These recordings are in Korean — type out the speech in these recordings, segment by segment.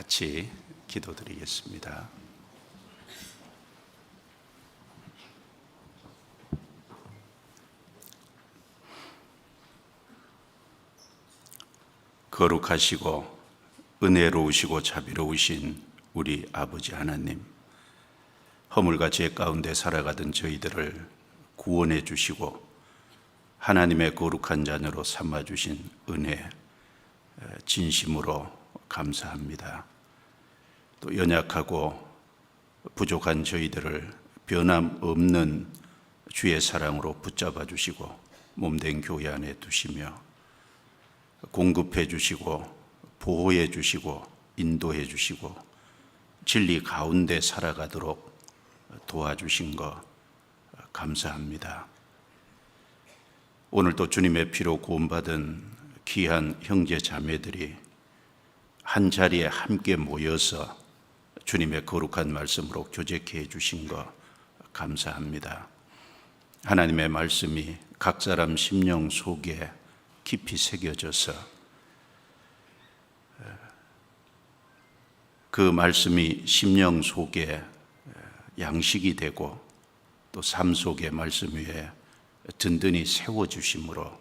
같이 기도드리겠습니다. 거룩하시고 은혜로우시고 자비로우신 우리 아버지 하나님, 허물과 죄 가운데 살아가던 저희들을 구원해 주시고 하나님의 거룩한 자녀로 삼아 주신 은혜 진심으로 감사합니다. 또 연약하고 부족한 저희들을 변함없는 주의 사랑으로 붙잡아 주시고 몸된 교회 안에 두시며 공급해 주시고 보호해 주시고 인도해 주시고 진리 가운데 살아가도록 도와주신 것 감사합니다. 오늘도 주님의 피로 구원받은 귀한 형제 자매들이 한 자리에 함께 모여서 주님의 거룩한 말씀으로 교제케 해주신 것 감사합니다. 하나님의 말씀이 각 사람 심령 속에 깊이 새겨져서 그 말씀이 심령 속에 양식이 되고 또 삶 속의 말씀 위에 든든히 세워주심으로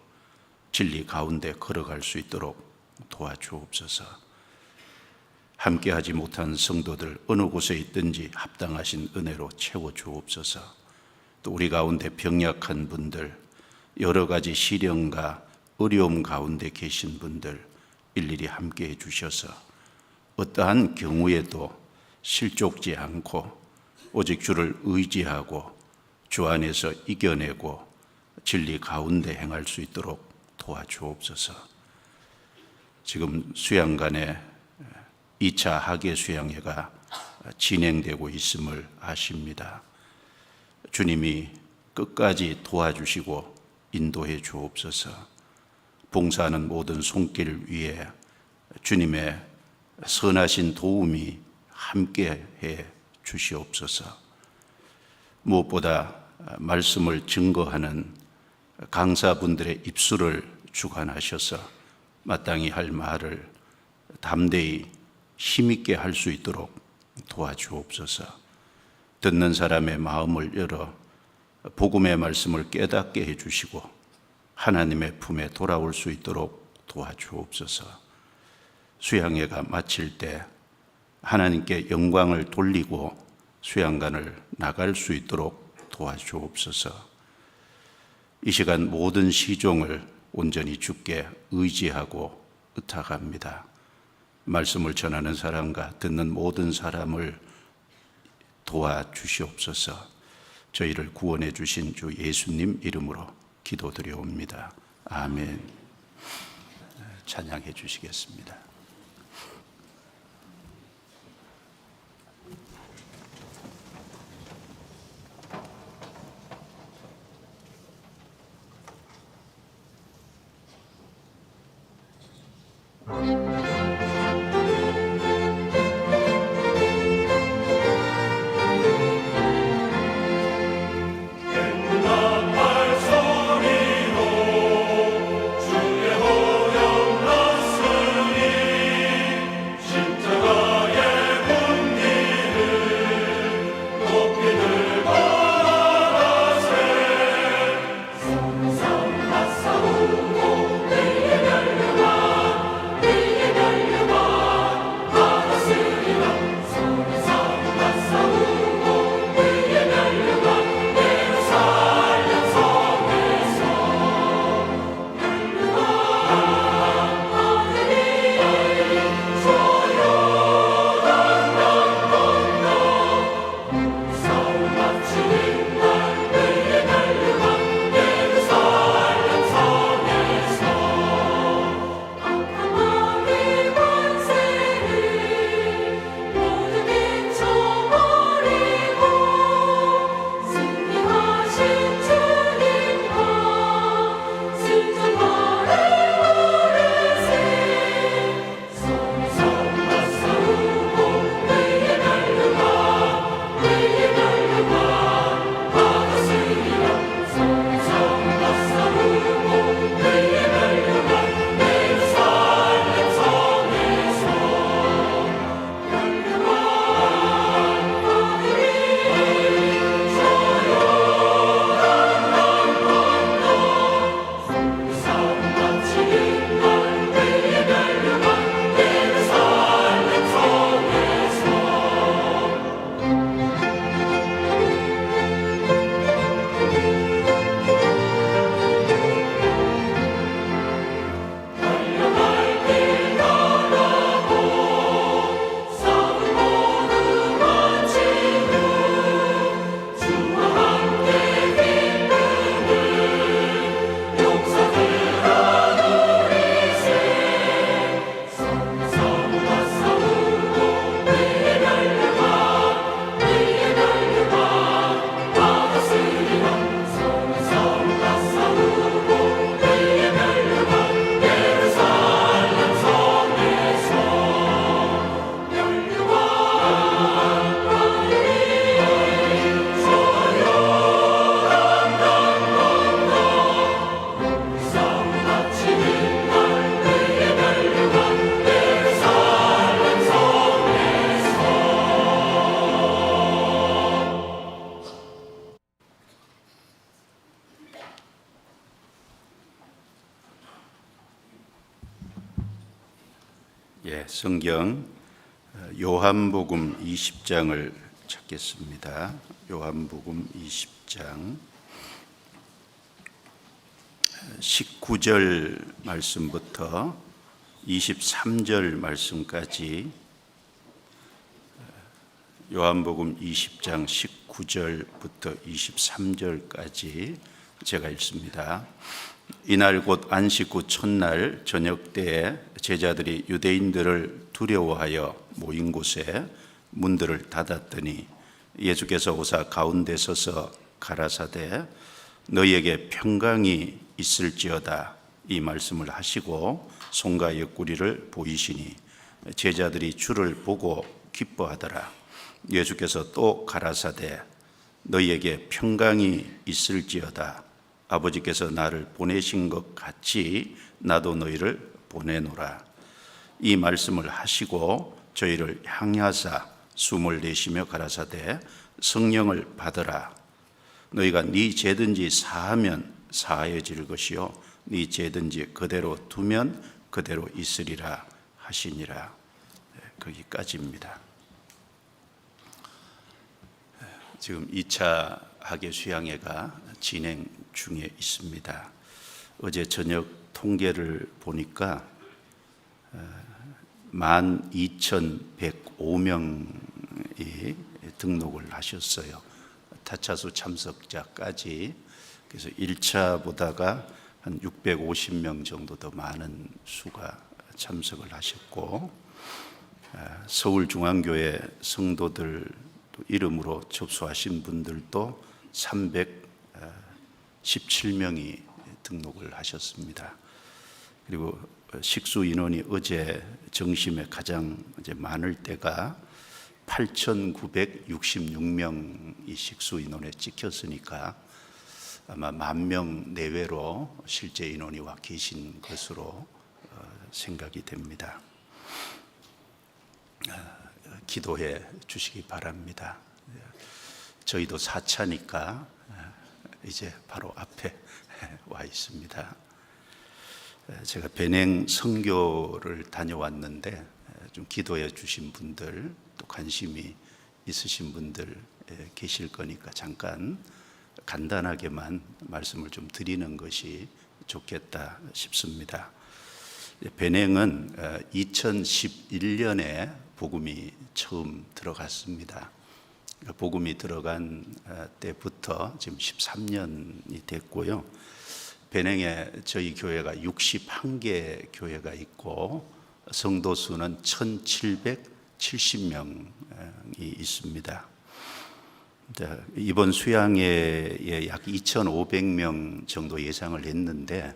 진리 가운데 걸어갈 수 있도록 도와주옵소서. 함께하지 못한 성도들 어느 곳에 있든지 합당하신 은혜로 채워주옵소서. 또 우리 가운데 병약한 분들, 여러 가지 시련과 어려움 가운데 계신 분들 일일이 함께해 주셔서 어떠한 경우에도 실족지 않고 오직 주를 의지하고 주 안에서 이겨내고 진리 가운데 행할 수 있도록 도와주옵소서. 지금 수양간에 2차 학예 수양회가 진행되고 있음을 아십니다. 주님이 끝까지 도와주시고 인도해 주옵소서. 봉사하는 모든 손길 위에 주님의 선하신 도움이 함께해 주시옵소서. 무엇보다 말씀을 증거하는 강사분들의 입술을 주관하셔서 마땅히 할 말을 담대히 힘있게 할 수 있도록 도와주옵소서. 듣는 사람의 마음을 열어 복음의 말씀을 깨닫게 해주시고 하나님의 품에 돌아올 수 있도록 도와주옵소서. 수양회가 마칠 때 하나님께 영광을 돌리고 수양관을 나갈 수 있도록 도와주옵소서. 이 시간 모든 시종을 온전히 주께 의지하고 의탁합니다. 말씀을 전하는 사람과 듣는 모든 사람을 도와주시옵소서. 저희를 구원해 주신 주 예수님 이름으로 기도드려옵니다. 아멘. 찬양해 주시겠습니다. 네 성경 요한복음 20장을 찾겠습니다. 요한복음 20장 19절 말씀부터 23절 말씀까지, 요한복음 20장 19절부터 23절까지 제가 읽습니다. 이날 곧 안식 후 첫날 저녁 때에 제자들이 유대인들을 두려워하여 모인 곳에 문들을 닫았더니 예수께서 오사 가운데 서서 가라사대 너희에게 평강이 있을지어다 이 말씀을 하시고 손과 옆구리를 보이시니 제자들이 주를 보고 기뻐하더라. 예수께서 또 가라사대 너희에게 평강이 있을지어다. 아버지께서 나를 보내신 것 같이 나도 너희를 보내노라. 이 말씀을 하시고 저희를 향하사 숨을 내쉬며 가라사대 성령을 받으라. 너희가 네 죄든지 사하면 사하여질 것이요 네 죄든지 그대로 두면 그대로 있으리라 하시니라. 거기까지입니다. 지금 2차 학예 수양회가 진행 중에 있습니다. 어제 저녁 통계를 보니까 12,105명이 등록을 하셨어요. 타차수 참석자까지. 그래서 1차보다가 한 650명 정도 더 많은 수가 참석을 하셨고, 서울중앙교회 성도들 이름으로 접수하신 분들도 317명이 등록을 하셨습니다. 그리고 식수 인원이 어제 정심에 가장 많을 때가 8,966명이 식수 인원에 찍혔으니까 아마 10,000명 내외로 실제 인원이 와 계신 것으로 생각이 됩니다. 기도해 주시기 바랍니다. 저희도 4차니까 이제 바로 앞에 와 있습니다. 제가 베냉 선교를 다녀왔는데 좀 기도해 주신 분들, 또 관심이 있으신 분들 계실 거니까 잠깐 간단하게만 말씀을 좀 드리는 것이 좋겠다 싶습니다. 베냉은 2011년에 복음이 처음 들어갔습니다. 복음이 들어간 때부터 지금 13년이 됐고요. 베냉에 저희 교회가 61개 교회가 있고 성도 수는 1,770명이 있습니다. 이번 수양회에 약 2,500명 정도 예상을 했는데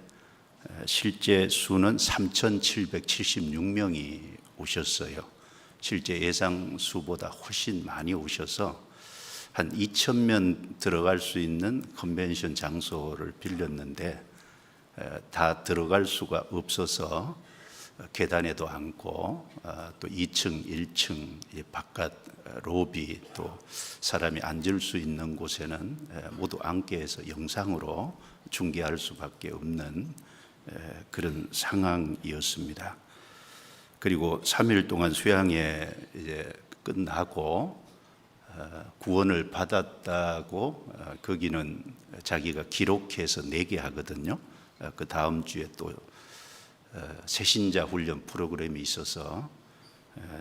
실제 수는 3,776명이 오셨어요. 실제 예상 수보다 훨씬 많이 오셔서 한 2,000명 들어갈 수 있는 컨벤션 장소를 빌렸는데 다 들어갈 수가 없어서 계단에도 앉고 또 2층, 1층 바깥 로비 또 사람이 앉을 수 있는 곳에는 모두 앉게 해서 영상으로 중계할 수밖에 없는 그런 상황이었습니다. 그리고 3일 동안 수양회 이제 끝나고 구원을 받았다고 거기는 자기가 기록해서 내게 하거든요. 그 다음 주에 또 새신자 훈련 프로그램이 있어서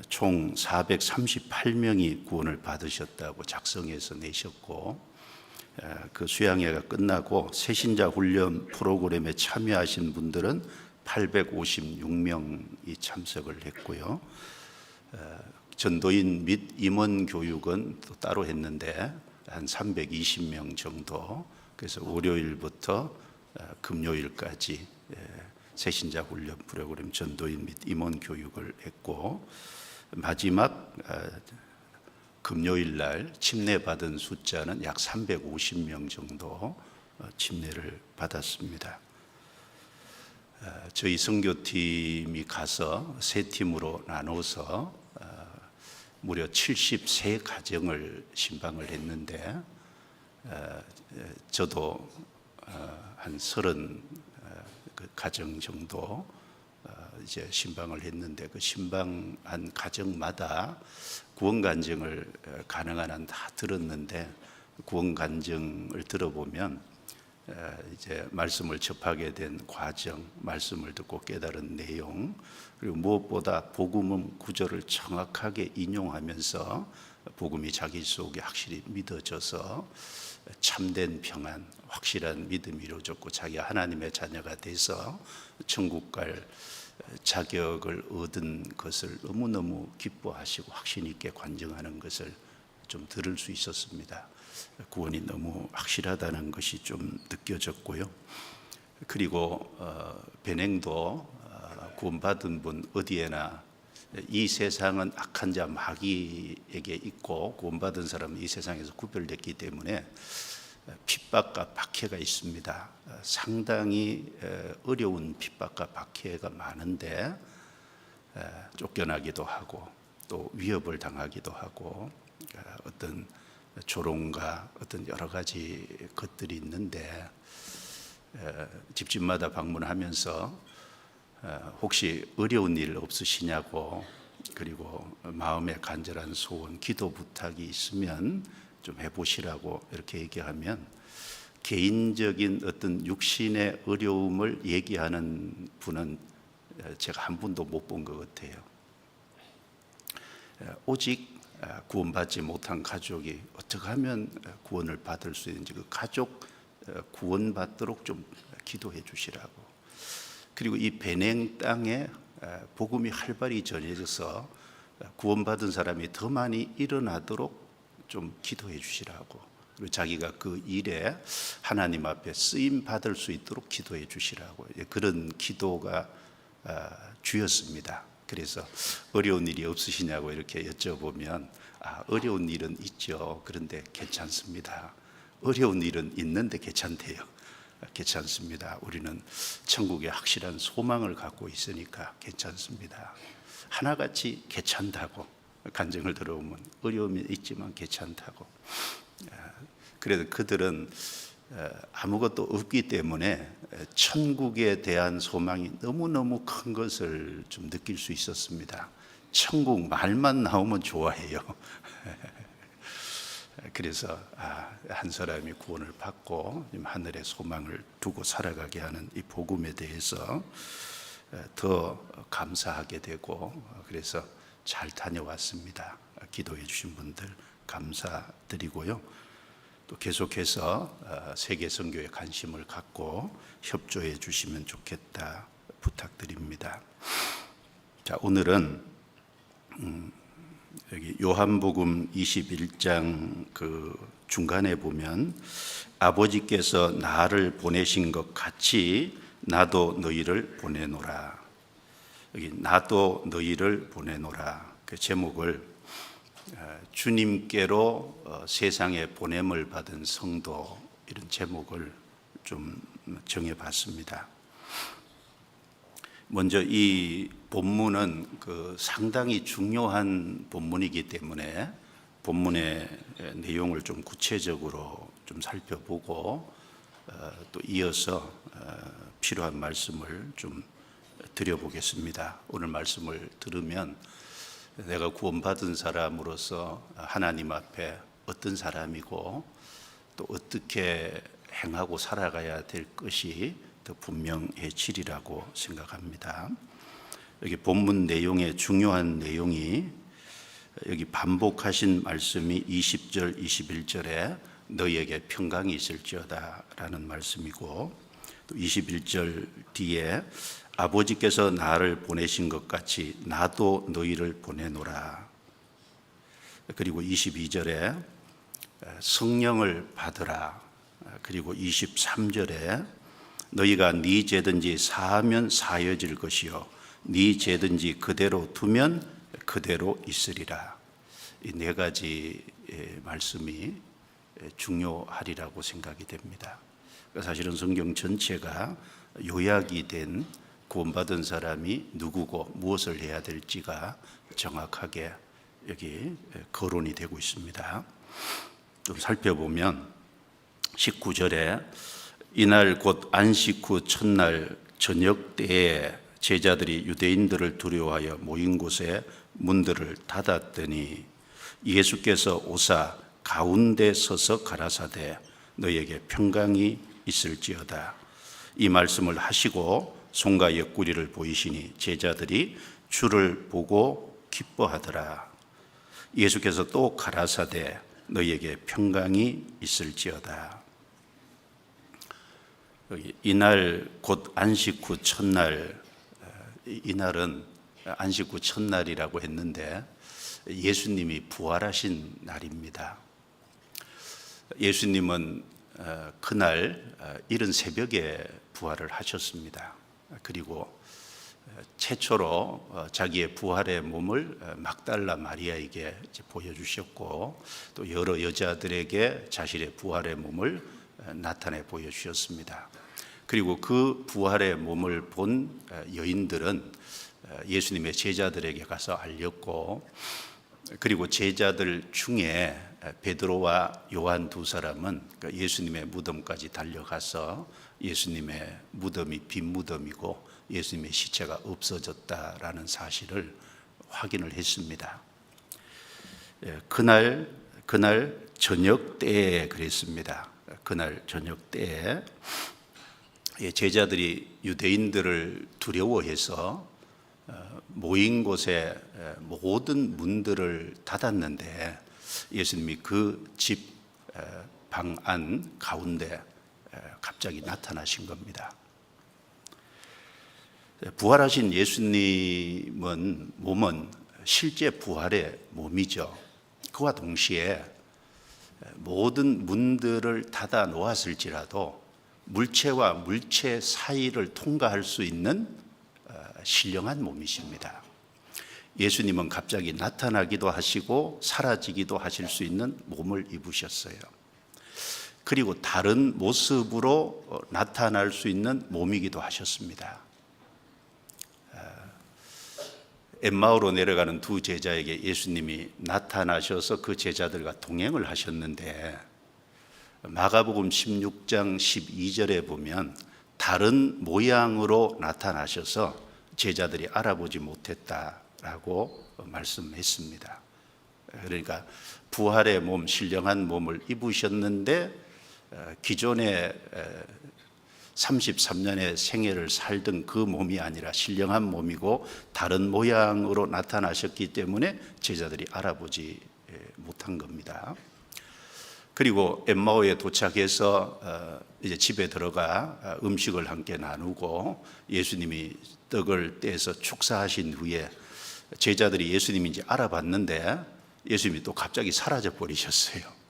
총 438명이 구원을 받으셨다고 작성해서 내셨고, 그 수양회가 끝나고 새신자 훈련 프로그램에 참여하신 분들은 856명이 참석을 했고요. 전도인 및 임원 교육은 또 따로 했는데 한 320명 정도, 그래서 월요일부터 금요일까지 새신자 훈련 프로그램 전도인 및 임원 교육을 했고, 마지막 금요일 날 침례받은 숫자는 약 350명 정도 침례를 받았습니다. 저희 선교팀이 가서 세 팀으로 나눠서 무려 73가정을 신방을 했는데 저도 한 30 가정 정도 이제 신방을 했는데 그 신방한 가정마다 구원 간증을 가능한 한 다 들었는데 구원 간증을 들어보면 이제 말씀을 접하게 된 과정, 말씀을 듣고 깨달은 내용, 그리고 무엇보다 복음 구절을 정확하게 인용하면서 복음이 자기 속에 확실히 믿어져서 참된 평안, 확실한 믿음이 이루어졌고 자기가 하나님의 자녀가 돼서 천국 갈 자격을 얻은 것을 너무너무 기뻐하시고 확신 있게 관정하는 것을 좀 들을 수 있었습니다. 구원이 너무 확실하다는 것이 좀 느껴졌고요. 그리고 변행도 구원받은 분 어디에나 이 세상은 악한 자 마귀에게 있고 구원받은 사람은 이 세상에서 구별됐기 때문에 핍박과 박해가 있습니다. 상당히 어려운 핍박과 박해가 많은데 쫓겨나기도 하고 또 위협을 당하기도 하고 어떤 조롱과 어떤 여러 가지 것들이 있는데 집집마다 방문하면서 혹시 어려운 일 없으시냐고, 그리고 마음에 간절한 소원, 기도 부탁이 있으면 좀 해보시라고 이렇게 얘기하면 개인적인 어떤 육신의 어려움을 얘기하는 분은 제가 한 분도 못 본 것 같아요. 오직 구원받지 못한 가족이 어떻게 하면 구원을 받을 수 있는지 그 가족 구원받도록 좀 기도해 주시라고. 그리고 이 베냉 땅에 복음이 활발히 전해져서 구원받은 사람이 더 많이 일어나도록 좀 기도해 주시라고. 그리고 자기가 그 일에 하나님 앞에 쓰임 받을 수 있도록 기도해 주시라고. 그런 기도가 주였습니다. 그래서 어려운 일이 없으시냐고 이렇게 여쭤보면 어려운 일은 있죠. 그런데 괜찮습니다. 어려운 일은 있는데 괜찮대요. 괜찮습니다. 우리는 천국에 확실한 소망을 갖고 있으니까 괜찮습니다. 하나같이 괜찮다고 간증을 들어오면 어려움이 있지만 괜찮다고. 그래도 그들은 아무것도 없기 때문에 천국에 대한 소망이 너무너무 큰 것을 좀 느낄 수 있었습니다. 천국 말만 나오면 좋아해요. 그래서 한 사람이 구원을 받고 하늘의 소망을 두고 살아가게 하는 이 복음에 대해서 더 감사하게 되고, 그래서 잘 다녀왔습니다. 기도해 주신 분들 감사드리고요. 또 계속해서 세계 선교에 관심을 갖고 협조해 주시면 좋겠다 부탁드립니다. 자, 오늘은 여기 요한복음 21장 그 중간에 보면 아버지께서 나를 보내신 것 같이 나도 너희를 보내노라. 여기 나도 너희를 보내노라. 그 제목을 주님께로 세상에 보냄을 받은 성도, 이런 제목을 좀 정해봤습니다. 먼저 이 본문은 그 상당히 중요한 본문이기 때문에 본문의 내용을 좀 구체적으로 좀 살펴보고 또 이어서 필요한 말씀을 좀 드려보겠습니다. 오늘 말씀을 들으면 내가 구원받은 사람으로서 하나님 앞에 어떤 사람이고 또 어떻게 행하고 살아가야 될 것이 더 분명해지리라고 생각합니다. 여기 본문 내용의 중요한 내용이 여기 반복하신 말씀이 20절, 21절에 너희에게 평강이 있을지어다 라는 말씀이고, 또 21절 뒤에 아버지께서 나를 보내신 것 같이 나도 너희를 보내노라. 그리고 22절에 성령을 받으라. 그리고 23절에 너희가 네 죄든지 사하면 사여질 것이요 네 죄든지 그대로 두면 그대로 있으리라. 이 네 가지 말씀이 중요하리라고 생각이 됩니다. 사실은 성경 전체가 요약이 된 구원받은 사람이 누구고 무엇을 해야 될지가 정확하게 여기 거론이 되고 있습니다. 좀 살펴보면 19절에 이날 곧 안식 후 첫날 저녁 때에 제자들이 유대인들을 두려워하여 모인 곳에 문들을 닫았더니 예수께서 오사 가운데 서서 가라사대 너희에게 평강이 있을지어다. 이 말씀을 하시고 손과 옆구리를 보이시니 제자들이 주를 보고 기뻐하더라. 예수께서 또 가라사대 너희에게 평강이 있을지어다. 이날 곧 안식 후 첫날, 이날은 안식 후 첫날이라고 했는데 예수님이 부활하신 날입니다. 예수님은 그날 이른 새벽에 부활을 하셨습니다. 그리고 최초로 자기의 부활의 몸을 막달라 마리아에게 보여주셨고 또 여러 여자들에게 자신의 부활의 몸을 나타내 보여주셨습니다. 그리고 그 부활의 몸을 본 여인들은 예수님의 제자들에게 가서 알렸고, 그리고 제자들 중에 베드로와 요한 두 사람은 예수님의 무덤까지 달려가서 예수님의 무덤이 빈 무덤이고 예수님의 시체가 없어졌다라는 사실을 확인을 했습니다. 그날 저녁 때에 그랬습니다. 그날 저녁 때에 제자들이 유대인들을 두려워해서 모인 곳에 모든 문들을 닫았는데 예수님이 그 집 방 안 가운데 갑자기 나타나신 겁니다. 부활하신 예수님은 몸은 실제 부활의 몸이죠. 그와 동시에 모든 문들을 닫아 놓았을지라도 물체와 물체 사이를 통과할 수 있는 신령한 몸이십니다. 예수님은 갑자기 나타나기도 하시고 사라지기도 하실 수 있는 몸을 입으셨어요. 그리고 다른 모습으로 나타날 수 있는 몸이기도 하셨습니다. 엠마오로 내려가는 두 제자에게 예수님이 나타나셔서 그 제자들과 동행을 하셨는데 마가복음 16장 12절에 보면 다른 모양으로 나타나셔서 제자들이 알아보지 못했다라고 말씀했습니다. 그러니까 부활의 몸, 신령한 몸을 입으셨는데 기존에 33년의 생애를 살던 그 몸이 아니라 신령한 몸이고 다른 모양으로 나타나셨기 때문에 제자들이 알아보지 못한 겁니다. 그리고 엠마오에 도착해서 이제 집에 들어가 음식을 함께 나누고 예수님이 떡을 떼서 축사하신 후에 제자들이 예수님인지 알아봤는데 예수님이 또 갑자기 사라져 버리셨어요.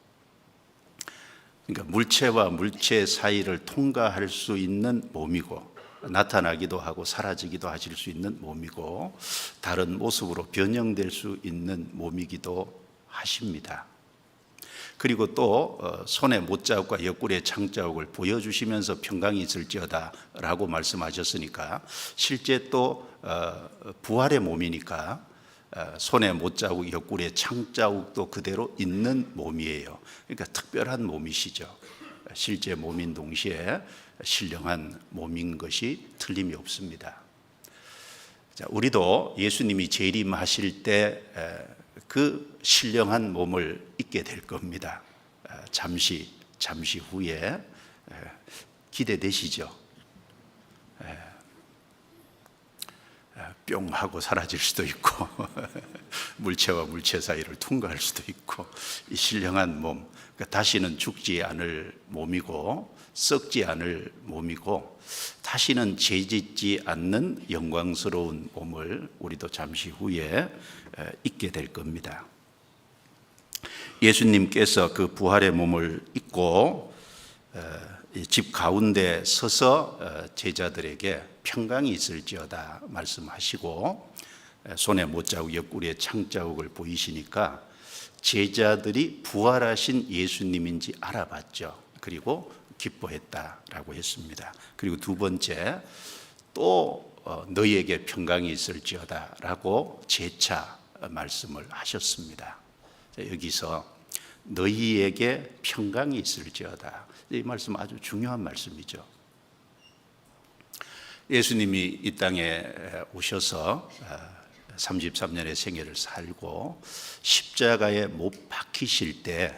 그러니까 물체와 물체 사이를 통과할 수 있는 몸이고 나타나기도 하고 사라지기도 하실 수 있는 몸이고 다른 모습으로 변형될 수 있는 몸이기도 하십니다. 그리고 또 손의 못자국과 옆구리의 창자국을 보여주시면서 평강이 있을지어다 라고 말씀하셨으니까 실제 또 부활의 몸이니까 손의 못자국, 옆구리의 창자국도 그대로 있는 몸이에요. 그러니까 특별한 몸이시죠. 실제 몸인 동시에 신령한 몸인 것이 틀림이 없습니다. 자, 우리도 예수님이 재림하실 때 그 신령한 몸을 입게 될 겁니다. 잠시 후에 기대되시죠? 뿅 하고 사라질 수도 있고 물체와 물체 사이를 통과할 수도 있고 이 신령한 몸, 그러니까 다시는 죽지 않을 몸이고 썩지 않을 몸이고 다시는 죄짓지 않는 영광스러운 몸을 우리도 잠시 후에 입게 될 겁니다. 예수님께서 그 부활의 몸을 입고 집 가운데 서서 제자들에게 평강이 있을지어다 말씀하시고 손에 못자국, 옆구리에 창자국을 보이시니까 제자들이 부활하신 예수님인지 알아봤죠. 그리고 기뻐했다라고 했습니다. 그리고 두 번째, 또 너희에게 평강이 있을지어다 라고 재차 말씀을 하셨습니다. 여기서 너희에게 평강이 있을지어다, 이 말씀 아주 중요한 말씀이죠. 예수님이 이 땅에 오셔서 33년의 생애를 살고 십자가에 못 박히실 때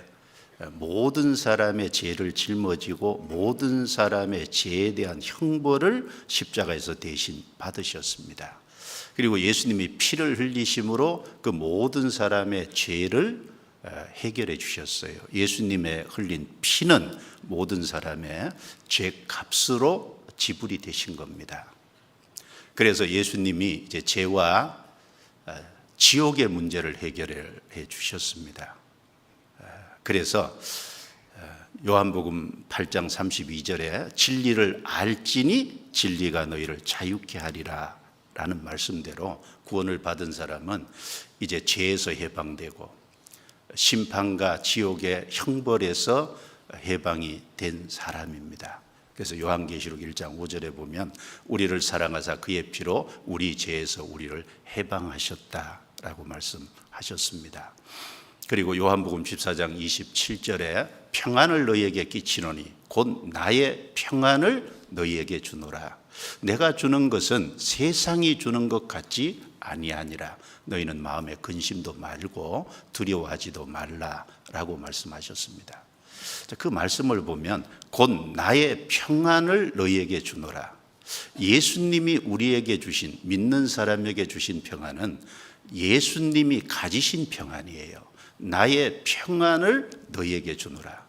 모든 사람의 죄를 짊어지고 모든 사람의 죄에 대한 형벌을 십자가에서 대신 받으셨습니다. 그리고 예수님이 피를 흘리심으로 그 모든 사람의 죄를 해결해 주셨어요. 예수님의 흘린 피는 모든 사람의 죄값으로 지불이 되신 겁니다. 그래서 예수님이 이제 죄와 지옥의 문제를 해결해 주셨습니다. 그래서 요한복음 8장 32절에 진리를 알지니 진리가 너희를 자유케 하리라 라는 말씀대로 구원을 받은 사람은 이제 죄에서 해방되고 심판과 지옥의 형벌에서 해방이 된 사람입니다. 그래서 요한계시록 1장 5절에 보면 우리를 사랑하사 그의 피로 우리 죄에서 우리를 해방하셨다라고 말씀하셨습니다. 그리고 요한복음 14장 27절에 평안을 너희에게 끼치노니 곧 나의 평안을 너희에게 주노라. 내가 주는 것은 세상이 주는 것 같지 아니하니라. 너희는 마음에 근심도 말고 두려워하지도 말라라고 말씀하셨습니다. 그 말씀을 보면 곧 나의 평안을 너희에게 주노라. 예수님이 우리에게 주신, 믿는 사람에게 주신 평안은 예수님이 가지신 평안이에요. 나의 평안을 너희에게 주노라.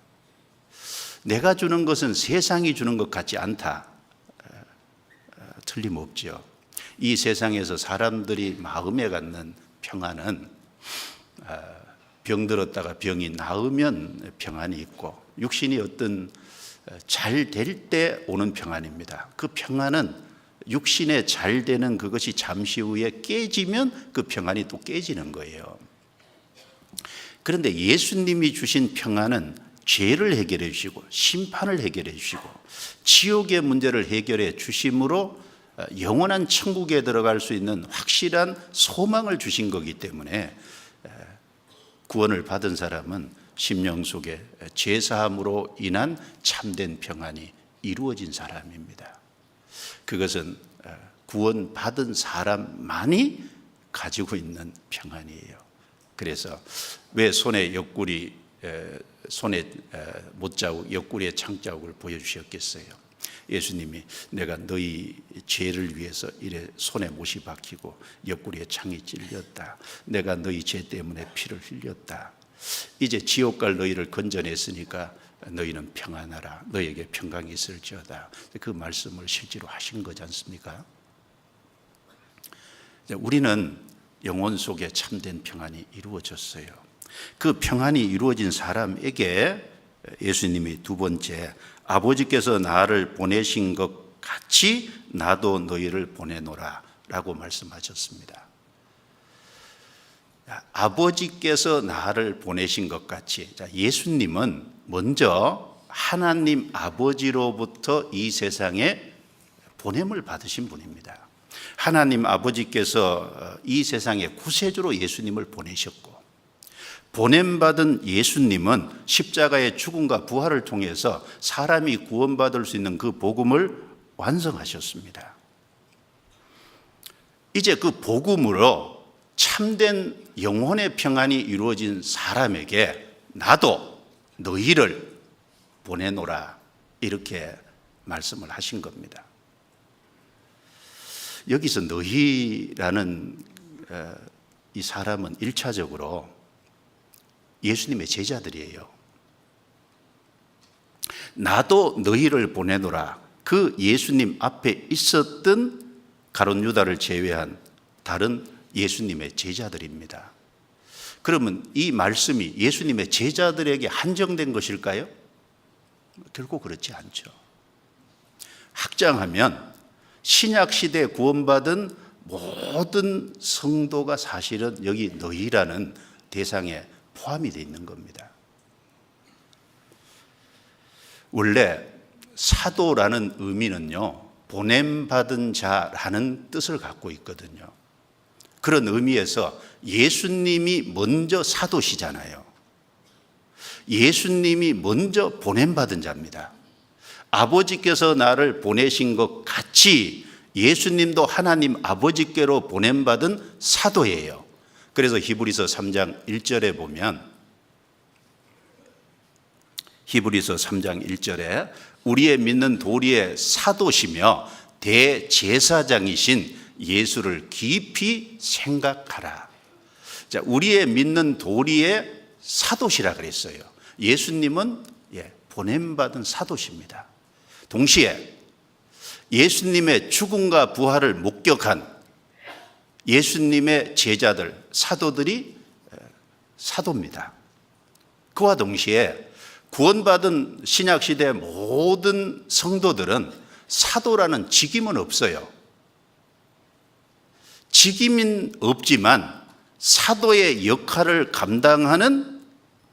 내가 주는 것은 세상이 주는 것 같지 않다. 틀림없죠. 이 세상에서 사람들이 마음에 갖는 평안은 병들었다가 병이 나으면 평안이 있고 육신이 어떤 잘 될 때 오는 평안입니다. 그 평안은 육신에 잘 되는 그것이 잠시 후에 깨지면 그 평안이 또 깨지는 거예요. 그런데 예수님이 주신 평안은 죄를 해결해 주시고 심판을 해결해 주시고 지옥의 문제를 해결해 주심으로 영원한 천국에 들어갈 수 있는 확실한 소망을 주신 거기 때문에 구원을 받은 사람은 심령 속에 죄사함으로 인한 참된 평안이 이루어진 사람입니다. 그것은 구원받은 사람만이 가지고 있는 평안이에요. 그래서 왜 손에 옆구리, 손에 못자국, 옆구리에 창자국을 보여주셨겠어요? 예수님이 내가 너희 죄를 위해서 이래 손에 못이 박히고 옆구리에 창이 찔렸다. 내가 너희 죄 때문에 피를 흘렸다. 이제 지옥 갈 너희를 건져냈으니까 너희는 평안하라. 너희에게 평강이 있을지어다. 그 말씀을 실제로 하신 거지 않습니까? 우리는 영혼 속에 참된 평안이 이루어졌어요. 그 평안이 이루어진 사람에게 예수님이 두 번째, 아버지께서 나를 보내신 것 같이 나도 너희를 보내노라 라고 말씀하셨습니다. 아버지께서 나를 보내신 것 같이, 예수님은 먼저 하나님 아버지로부터 이 세상에 보냄을 받으신 분입니다. 하나님 아버지께서 이 세상에 구세주로 예수님을 보내셨고, 보냄받은 예수님은 십자가의 죽음과 부활을 통해서 사람이 구원받을 수 있는 그 복음을 완성하셨습니다. 이제 그 복음으로 참된 영혼의 평안이 이루어진 사람에게 나도 너희를 보내노라 이렇게 말씀을 하신 겁니다. 여기서 너희라는 이 사람은 1차적으로 예수님의 제자들이에요. 나도 너희를 보내노라. 그 예수님 앞에 있었던 가룟 유다를 제외한 다른 예수님의 제자들입니다. 그러면 이 말씀이 예수님의 제자들에게 한정된 것일까요? 결코 그렇지 않죠. 확장하면 신약 시대에 구원받은 모든 성도가 사실은 여기 너희라는 대상에 포함이 되어 있는 겁니다. 원래 사도라는 의미는요, 보냄받은 자라는 뜻을 갖고 있거든요. 그런 의미에서 예수님이 먼저 사도시잖아요. 예수님이 먼저 보냄받은 자입니다. 아버지께서 나를 보내신 것 같이 예수님도 하나님 아버지께로 보냄받은 사도예요. 그래서 히브리서 3장 1절에 보면, 히브리서 3장 1절에 우리의 믿는 도리의 사도시며 대제사장이신 예수를 깊이 생각하라. 자, 우리의 믿는 도리의 사도시라 그랬어요. 예수님은 보냄받은 사도십니다. 동시에 예수님의 죽음과 부활을 목격한 예수님의 제자들, 사도들이 사도입니다. 그와 동시에 구원받은 신약시대의 모든 성도들은 사도라는 직임은 없어요. 직임은 없지만 사도의 역할을 감당하는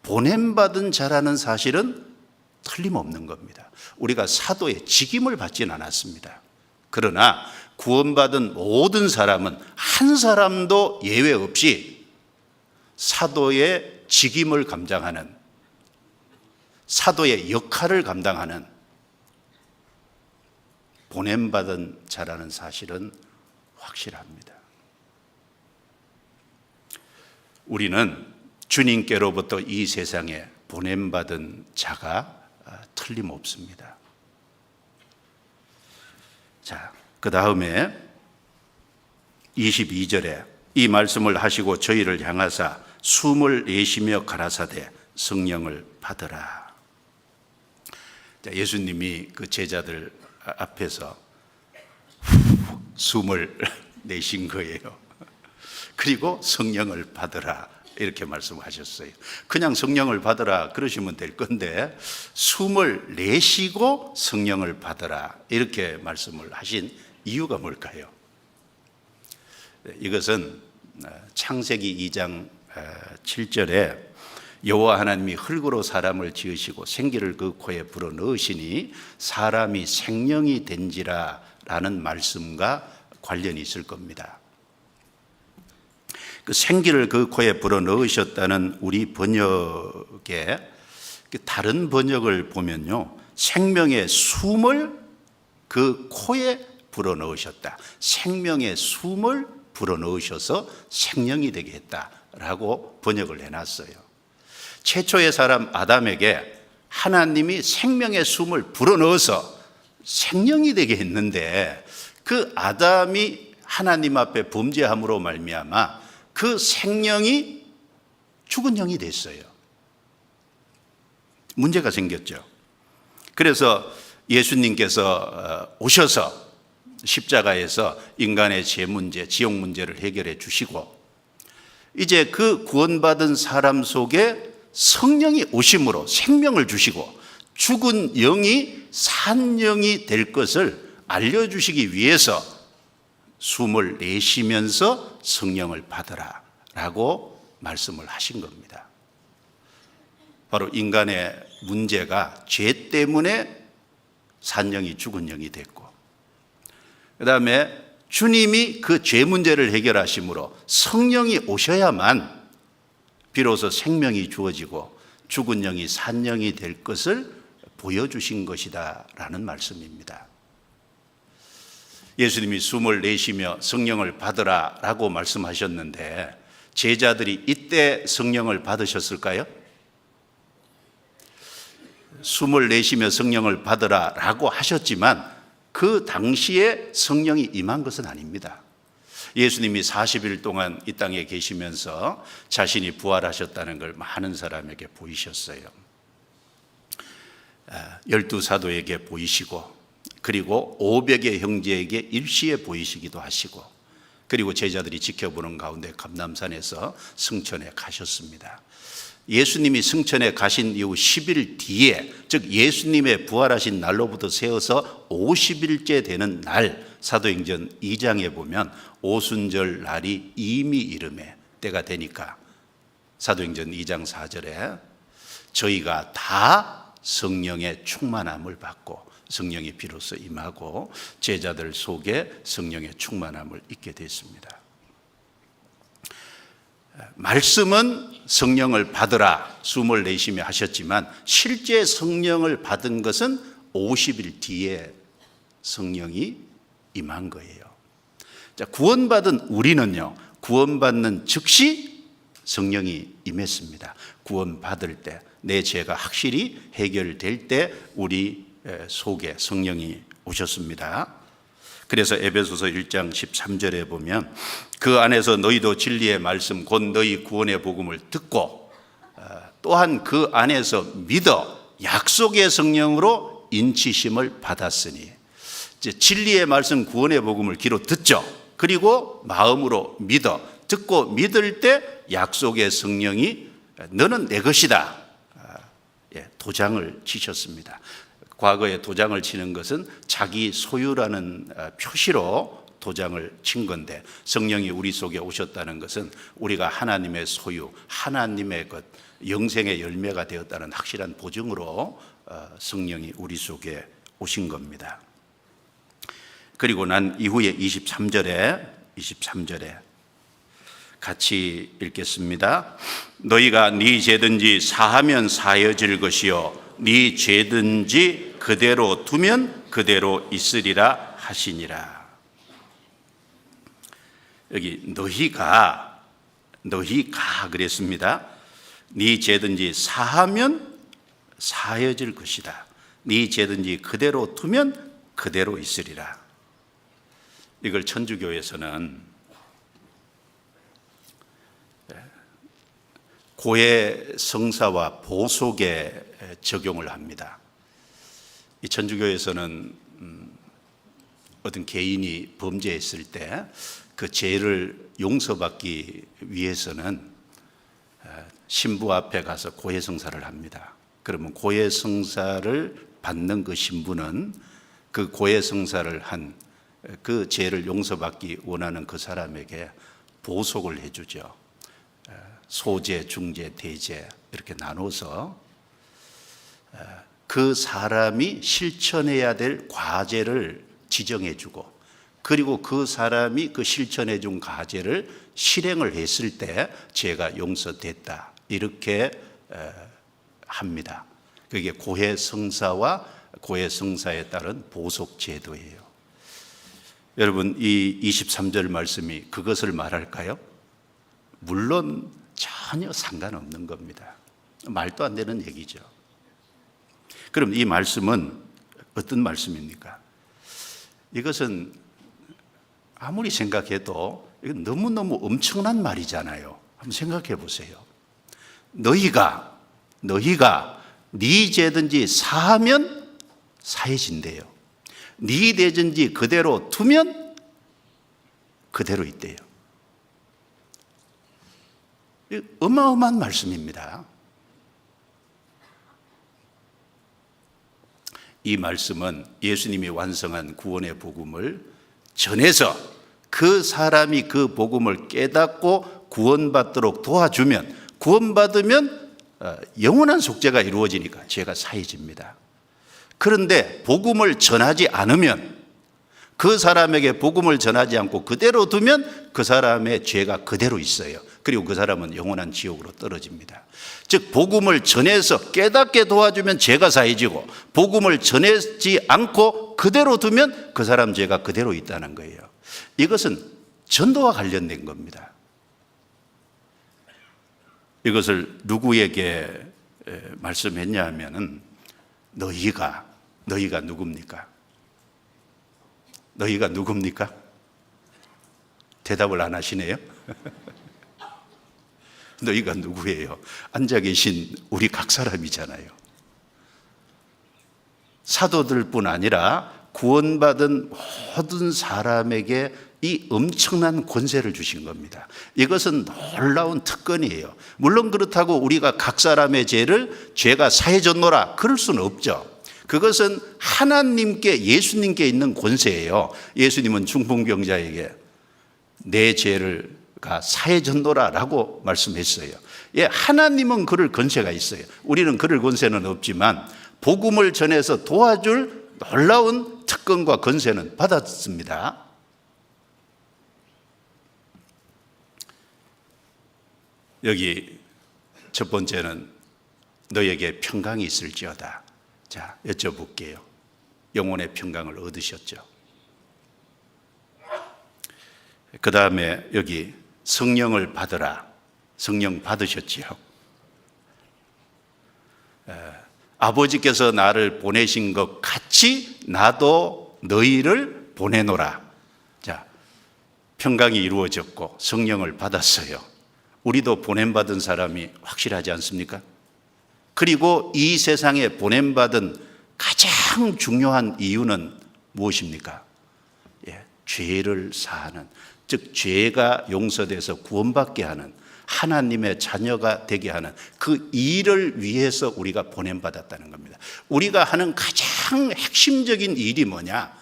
보냄받은 자라는 사실은 틀림없는 겁니다. 우리가 사도의 직임을 받지는 않았습니다. 그러나 구원받은 모든 사람은 한 사람도 예외 없이 사도의 직임을 감당하는, 사도의 역할을 감당하는 보냄받은 자라는 사실은 확실합니다. 우리는 주님께로부터 이 세상에 보냄받은 자가 틀림없습니다. 자, 그 다음에 22절에 이 말씀을 하시고 저희를 향하사 숨을 내쉬며 가라사대 성령을 받으라. 자, 예수님이 그 제자들 앞에서 숨을 내신 거예요. 그리고 성령을 받으라 이렇게 말씀하셨어요. 그냥 성령을 받으라 그러시면 될 건데 숨을 내쉬고 성령을 받으라 이렇게 말씀을 하신 이유가 뭘까요? 이것은 창세기 2장 7절에 여호와 하나님이 흙으로 사람을 지으시고 생기를 그 코에 불어넣으시니 사람이 생명이 된지라 라는 말씀과 관련이 있을 겁니다. 그 생기를 그 코에 불어넣으셨다는 우리 번역에 다른 번역을 보면요, 생명의 숨을 그 코에 불어넣으셨다, 생명의 숨을 불어넣으셔서 생명이 되게 했다라고 번역을 해놨어요. 최초의 사람 아담에게 하나님이 생명의 숨을 불어넣어서 생명이 되게 했는데 그 아담이 하나님 앞에 범죄함으로 말미암아 그 생명이 죽은 영이 됐어요. 문제가 생겼죠. 그래서 예수님께서 오셔서 십자가에서 인간의 죄 문제, 지옥 문제를 해결해 주시고 이제 그 구원받은 사람 속에 성령이 오심으로 생명을 주시고 죽은 영이 산 영이 될 것을 알려주시기 위해서 숨을 내쉬면서 성령을 받으라 라고 말씀을 하신 겁니다. 바로 인간의 문제가 죄 때문에 산 영이 죽은 영이 됐고, 그 다음에 주님이 그 죄 문제를 해결하심으로 성령이 오셔야만 비로소 생명이 주어지고 죽은 영이 산 영이 될 것을 보여주신 것이다 라는 말씀입니다. 예수님이 숨을 내쉬며 성령을 받으라 라고 말씀하셨는데 제자들이 이때 성령을 받으셨을까요? 숨을 내쉬며 성령을 받으라 라고 하셨지만 그 당시에 성령이 임한 것은 아닙니다. 예수님이 40일 동안 이 땅에 계시면서 자신이 부활하셨다는 걸 많은 사람에게 보이셨어요. 12사도에게 보이시고, 그리고 500의 형제에게 일시에 보이시기도 하시고, 그리고 제자들이 지켜보는 가운데 감람산에서 승천에 가셨습니다. 예수님이 승천에 가신 이후 10일 뒤에, 즉 예수님의 부활하신 날로부터 세어서 50일째 되는 날, 사도행전 2장에 보면 오순절 날이 이미 이름에 때가 되니까 사도행전 2장 4절에 저희가 다 성령의 충만함을 받고 성령이 비로소 임하고 제자들 속에 성령의 충만함을 잊게 됐습니다. 말씀은 성령을 받으라 숨을 내쉬며 하셨지만 실제 성령을 받은 것은 50일 뒤에 성령이 임한 거예요. 자, 구원받은 우리는요, 구원받는 즉시 성령이 임했습니다. 구원받을 때, 내 죄가 확실히 해결될 때 우리 속에 성령이 오셨습니다. 그래서 에베소서 1장 13절에 보면 그 안에서 너희도 진리의 말씀 곧 너희 구원의 복음을 듣고 또한 그 안에서 믿어 약속의 성령으로 인치심을 받았으니, 이제 진리의 말씀 구원의 복음을 귀로 듣죠. 그리고 마음으로 믿어 듣고 믿을 때 약속의 성령이 너는 내 것이다, 도장을 치셨습니다. 과거에 도장을 치는 것은 자기 소유라는 표시로 도장을 친 건데, 성령이 우리 속에 오셨다는 것은 우리가 하나님의 소유, 하나님의 것, 영생의 열매가 되었다는 확실한 보증으로 성령이 우리 속에 오신 겁니다. 그리고 난 이후에 23절에 같이 읽겠습니다. 너희가 네 죄든지 사하면 사여질 것이요 네 죄든지 그대로 두면 그대로 있으리라 하시니라. 여기 너희가 그랬습니다. 네 죄든지 사하면 사여질 것이다. 네 죄든지 그대로 두면 그대로 있으리라. 이걸 천주교에서는 고해 성사와 보속에 적용을 합니다. 이 천주교에서는 어떤 개인이 범죄했을 때 그 죄를 용서받기 위해서는 신부 앞에 가서 고해 성사를 합니다. 그러면 고해 성사를 받는 그 신부는 그 고해 성사를 한 그 죄를 용서받기 원하는 그 사람에게 보속을 해주죠. 소죄, 중죄, 대죄 이렇게 나눠서 그 사람이 실천해야 될 과제를 지정해주고, 그리고 그 사람이 그 실천해준 과제를 실행을 했을 때 죄가 용서됐다, 이렇게 합니다. 그게 고해 성사와 고해 성사에 따른 보속 제도예요. 여러분, 이 23절 말씀이 그것을 말할까요? 물론 전혀 상관없는 겁니다. 말도 안 되는 얘기죠. 그럼 이 말씀은 어떤 말씀입니까? 이것은 아무리 생각해도 이건 너무너무 엄청난 말이잖아요. 한번 생각해 보세요. 너희가 네 죄든지 사하면 사해진대요. 네 죄든지 그대로 두면 그대로 있대요. 어마어마한 말씀입니다. 이 말씀은 예수님이 완성한 구원의 복음을 전해서 그 사람이 그 복음을 깨닫고 구원받도록 도와주면, 구원받으면 영원한 속죄가 이루어지니까 죄가 사해집니다. 그런데 복음을 전하지 않으면, 그 사람에게 복음을 전하지 않고 그대로 두면 그 사람의 죄가 그대로 있어요. 그리고 그 사람은 영원한 지옥으로 떨어집니다. 즉 복음을 전해서 깨닫게 도와주면 죄가 사해지고, 복음을 전하지 않고 그대로 두면 그 사람 죄가 그대로 있다는 거예요. 이것은 전도와 관련된 겁니다. 이것을 누구에게 말씀했냐 하면은 너희가 누굽니까? 너희가 누굽니까? 대답을 안 하시네요. 너희가 누구예요? 앉아 계신 우리 각 사람이잖아요. 사도들뿐 아니라 구원받은 모든 사람에게 이 엄청난 권세를 주신 겁니다. 이것은 놀라운 특권이에요. 물론 그렇다고 우리가 각 사람의 죄가 사해졌노라 그럴 수는 없죠. 그것은 하나님께, 예수님께 있는 권세예요. 예수님은 중풍병자에게 내 죄가 사해졌노라 라고 말씀했어요. 예, 하나님은 그럴 권세가 있어요. 우리는 그럴 권세는 없지만 복음을 전해서 도와줄 놀라운 특권과 권세는 받았습니다. 여기 첫 번째는 너에게 평강이 있을지어다. 자, 여쭤볼게요. 영혼의 평강을 얻으셨죠? 그 다음에 여기 성령을 받으라. 성령 받으셨지요. 아버지께서 나를 보내신 것 같이 나도 너희를 보내노라. 자, 평강이 이루어졌고 성령을 받았어요. 우리도 보냄받은 사람이 확실하지 않습니까? 그리고 이 세상에 보냄받은 가장 중요한 이유는 무엇입니까? 죄를 사하는, 즉 죄가 용서돼서 구원받게 하는, 하나님의 자녀가 되게 하는 그 일을 위해서 우리가 보냄받았다는 겁니다. 우리가 하는 가장 핵심적인 일이 뭐냐?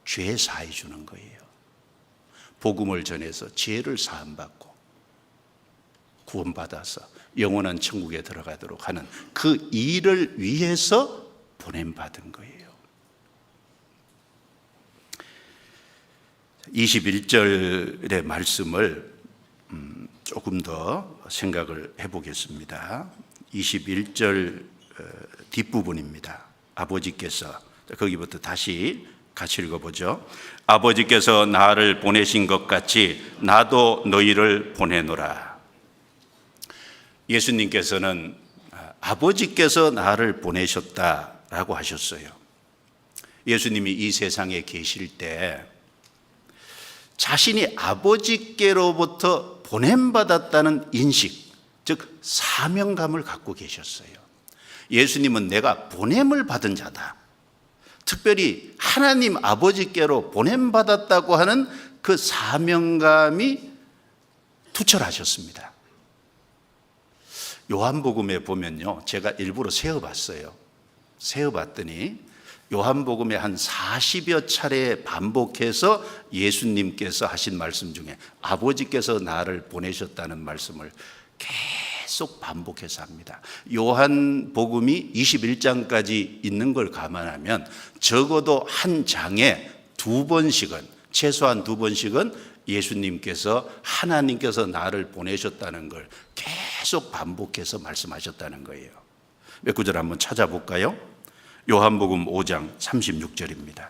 죄 사해 주는 거예요. 복음을 전해서 죄를 사함받고 구원받아서 영원한 천국에 들어가도록 하는 그 일을 위해서 보냄받은 거예요. 21절의 말씀을 조금 더 생각을 해보겠습니다. 21절 뒷부분입니다. 아버지께서, 거기부터 다시 같이 읽어보죠. 아버지께서 나를 보내신 것 같이 나도 너희를 보내노라. 예수님께서는 아버지께서 나를 보내셨다라고 하셨어요. 예수님이 이 세상에 계실 때 자신이 아버지께로부터 보냄받았다는 인식, 즉 사명감을 갖고 계셨어요. 예수님은 내가 보냄을 받은 자다. 특별히 하나님 아버지께로 보냄받았다고 하는 그 사명감이 투철하셨습니다. 요한복음에 보면요, 제가 일부러 세어봤어요. 세어봤더니 요한복음에 한 40여 차례 반복해서 예수님께서 하신 말씀 중에 아버지께서 나를 보내셨다는 말씀을 계속 반복해서 합니다. 요한복음이 21장까지 있는 걸 감안하면 적어도 한 장에 두 번씩은, 최소한 두 번씩은 예수님께서, 하나님께서 나를 보내셨다는 걸 계속 반복해서 말씀하셨다는 거예요. 몇 구절 한번 찾아볼까요? 요한복음 5장 36절입니다.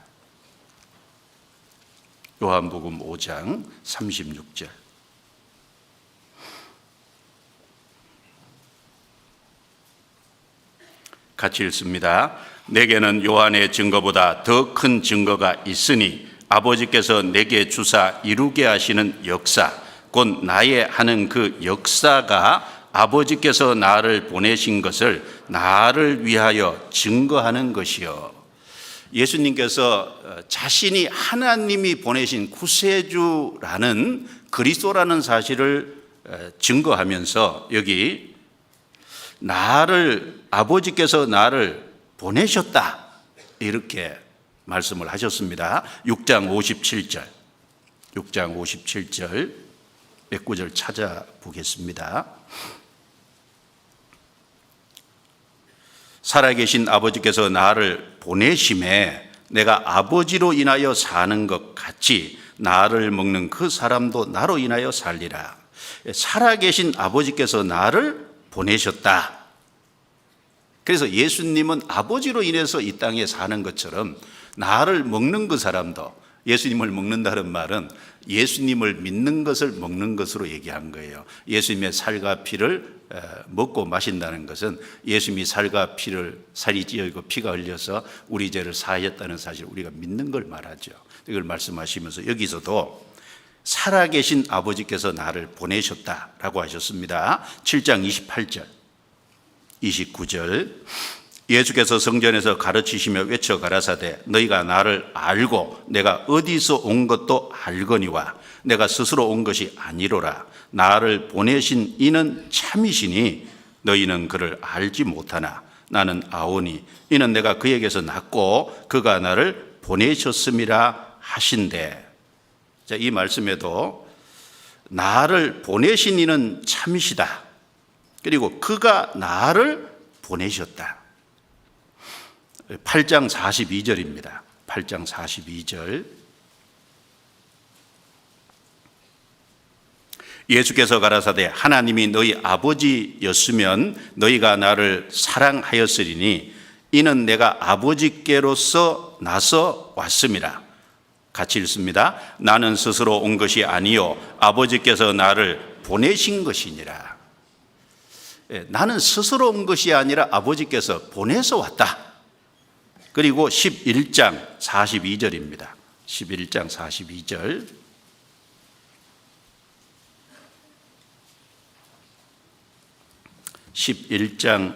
요한복음 5장 36절. 같이 읽습니다. 내게는 요한의 증거보다 더 큰 증거가 있으니 아버지께서 내게 주사 이루게 하시는 역사, 곧 나의 하는 그 역사가 아버지께서 나를 보내신 것을 나를 위하여 증거하는 것이요. 예수님께서 자신이 하나님이 보내신 구세주라는, 그리스도라는 사실을 증거하면서 여기 아버지께서 나를 보내셨다, 이렇게 말씀을 하셨습니다. 6장 57절, 6장 57절 몇 구절 찾아보겠습니다. 살아계신 아버지께서 나를 보내심에 내가 아버지로 인하여 사는 것 같이 나를 먹는 그 사람도 나로 인하여 살리라. 살아계신 아버지께서 나를 보내셨다. 그래서 예수님은 아버지로 인해서 이 땅에 사는 것처럼 나를 먹는 그 사람도, 예수님을 먹는다는 말은 예수님을 믿는 것을 먹는 것으로 얘기한 거예요. 예수님의 살과 피를 먹고 마신다는 것은 예수님이 살과 피를, 살이 찌어있고 피가 흘려서 우리 죄를 사하였다는 사실을 우리가 믿는 걸 말하죠. 이걸 말씀하시면서 여기서도 살아계신 아버지께서 나를 보내셨다라고 하셨습니다. 7장 28절, 29절. 예수께서 성전에서 가르치시며 외쳐 가라사대 너희가 나를 알고 내가 어디서 온 것도 알거니와 내가 스스로 온 것이 아니로라. 나를 보내신 이는 참이시니 너희는 그를 알지 못하나 나는 아오니 이는 내가 그에게서 났고 그가 나를 보내셨음이라 하신대. 자, 이 말씀에도 나를 보내신 이는 참이시다, 그리고 그가 나를 보내셨다. 8장 42절입니다. 8장 42절. 예수께서 가라사대 하나님이 너희 아버지였으면 너희가 나를 사랑하였으리니 이는 내가 아버지께로서 나서 왔음이라. 같이 읽습니다. 나는 스스로 온 것이 아니요 아버지께서 나를 보내신 것이니라. 나는 스스로 온 것이 아니라 아버지께서 보내서 왔다. 그리고 11장 42절입니다. 11장